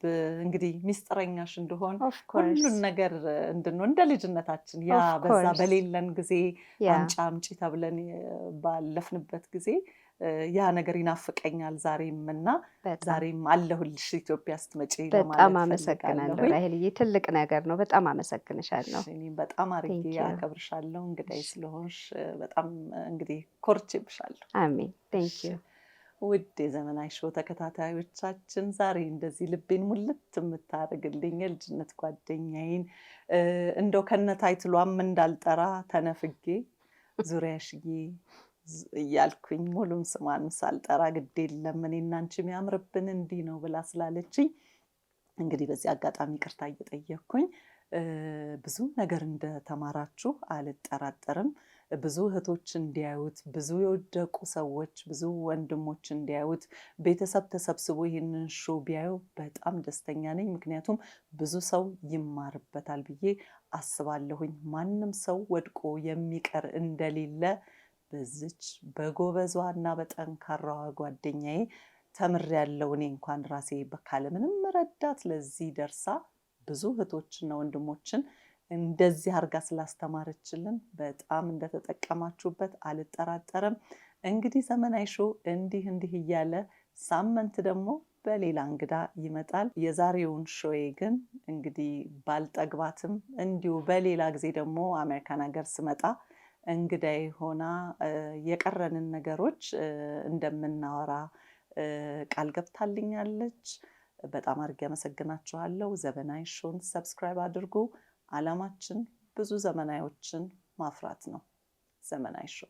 እንግዲህ ሚስጥረኛሽ እንደሆን ሁሉን ነገር እንድንሆን እንደ ልጅነታችን ያ በዛ በሌለን ጊዜ አምጪ አምጪ ተብለን ባለፍንበት ጊዜ ያ ነገር ይናፍቀኛል ዛሬም እና ዛሬም አለሁልሽ ኢትዮጵያ ስትመጪ ለማለት በጣም አመሰግናለሁ ራሄልዬ። ትልቅ ነገር ነው። በጣም አመሰግንሻለሁ። እኔም በጣም አርጌ አከብርሻለሁ። እንግዳይ ስለሆንሽ በጣም እንግዲህ ኮርቼብሻለሁ። አሜን። ቴንክ ዩ። ውድ የዘመናዊ ሾው ተከታታዮቻችን ዛሬ እንደዚህ ልቤን ሙልት የምታደርግልኝ የልጅነት ጓደኛዬን እንደው ከነ ታይትሏም እንዳልጠራ ተነፍጌ ዙሪያሽዬ እያልኩኝ ሙሉም ስሟን ሳልጠራ ግድ የለም እኔና አንቺ የሚያምርብን እንዲህ ነው ብላ ስላለችኝ እንግዲህ በዚህ አጋጣሚ ይቅርታ እየጠየቅኩኝ ብዙ ነገር እንደተማራችሁ አልጠራጠርም። ብዙ እህቶች እንዲያዩት፣ ብዙ የወደቁ ሰዎች፣ ብዙ ወንድሞች እንዲያዩት፣ ቤተሰብ ተሰብስቦ ይህንን ሾው ቢያዩ በጣም ደስተኛ ነኝ። ምክንያቱም ብዙ ሰው ይማርበታል ብዬ አስባለሁኝ። ማንም ሰው ወድቆ የሚቀር እንደሌለ በዚች በጎበዟ እና በጠንካራዋ ጓደኛዬ ተምሬያለሁ። እኔ እንኳን ራሴ ካለምንም ረዳት ለዚህ ደርሳ ብዙ እህቶችና ወንድሞችን እንደዚህ አርጋ ስላስተማረችልን በጣም እንደተጠቀማችሁበት አልጠራጠርም። እንግዲህ ዘመናዊ ሾው እንዲህ እያለ ሳምንት ደግሞ በሌላ እንግዳ ይመጣል። የዛሬውን ሾዬ ግን እንግዲህ ባልጠግባትም እንዲሁ በሌላ ጊዜ ደግሞ አሜሪካን ሀገር ስመጣ እንግዳይ ሆና የቀረንን ነገሮች እንደምናወራ ቃል ገብታልኛለች። በጣም አድርጌ አመሰግናችኋለሁ። ዘመናዊ ሾውን ሰብስክራይብ አድርጉ። ዓላማችን ብዙ ዘመናዊዎችን ማፍራት ነው። ዘመናዊ ሾው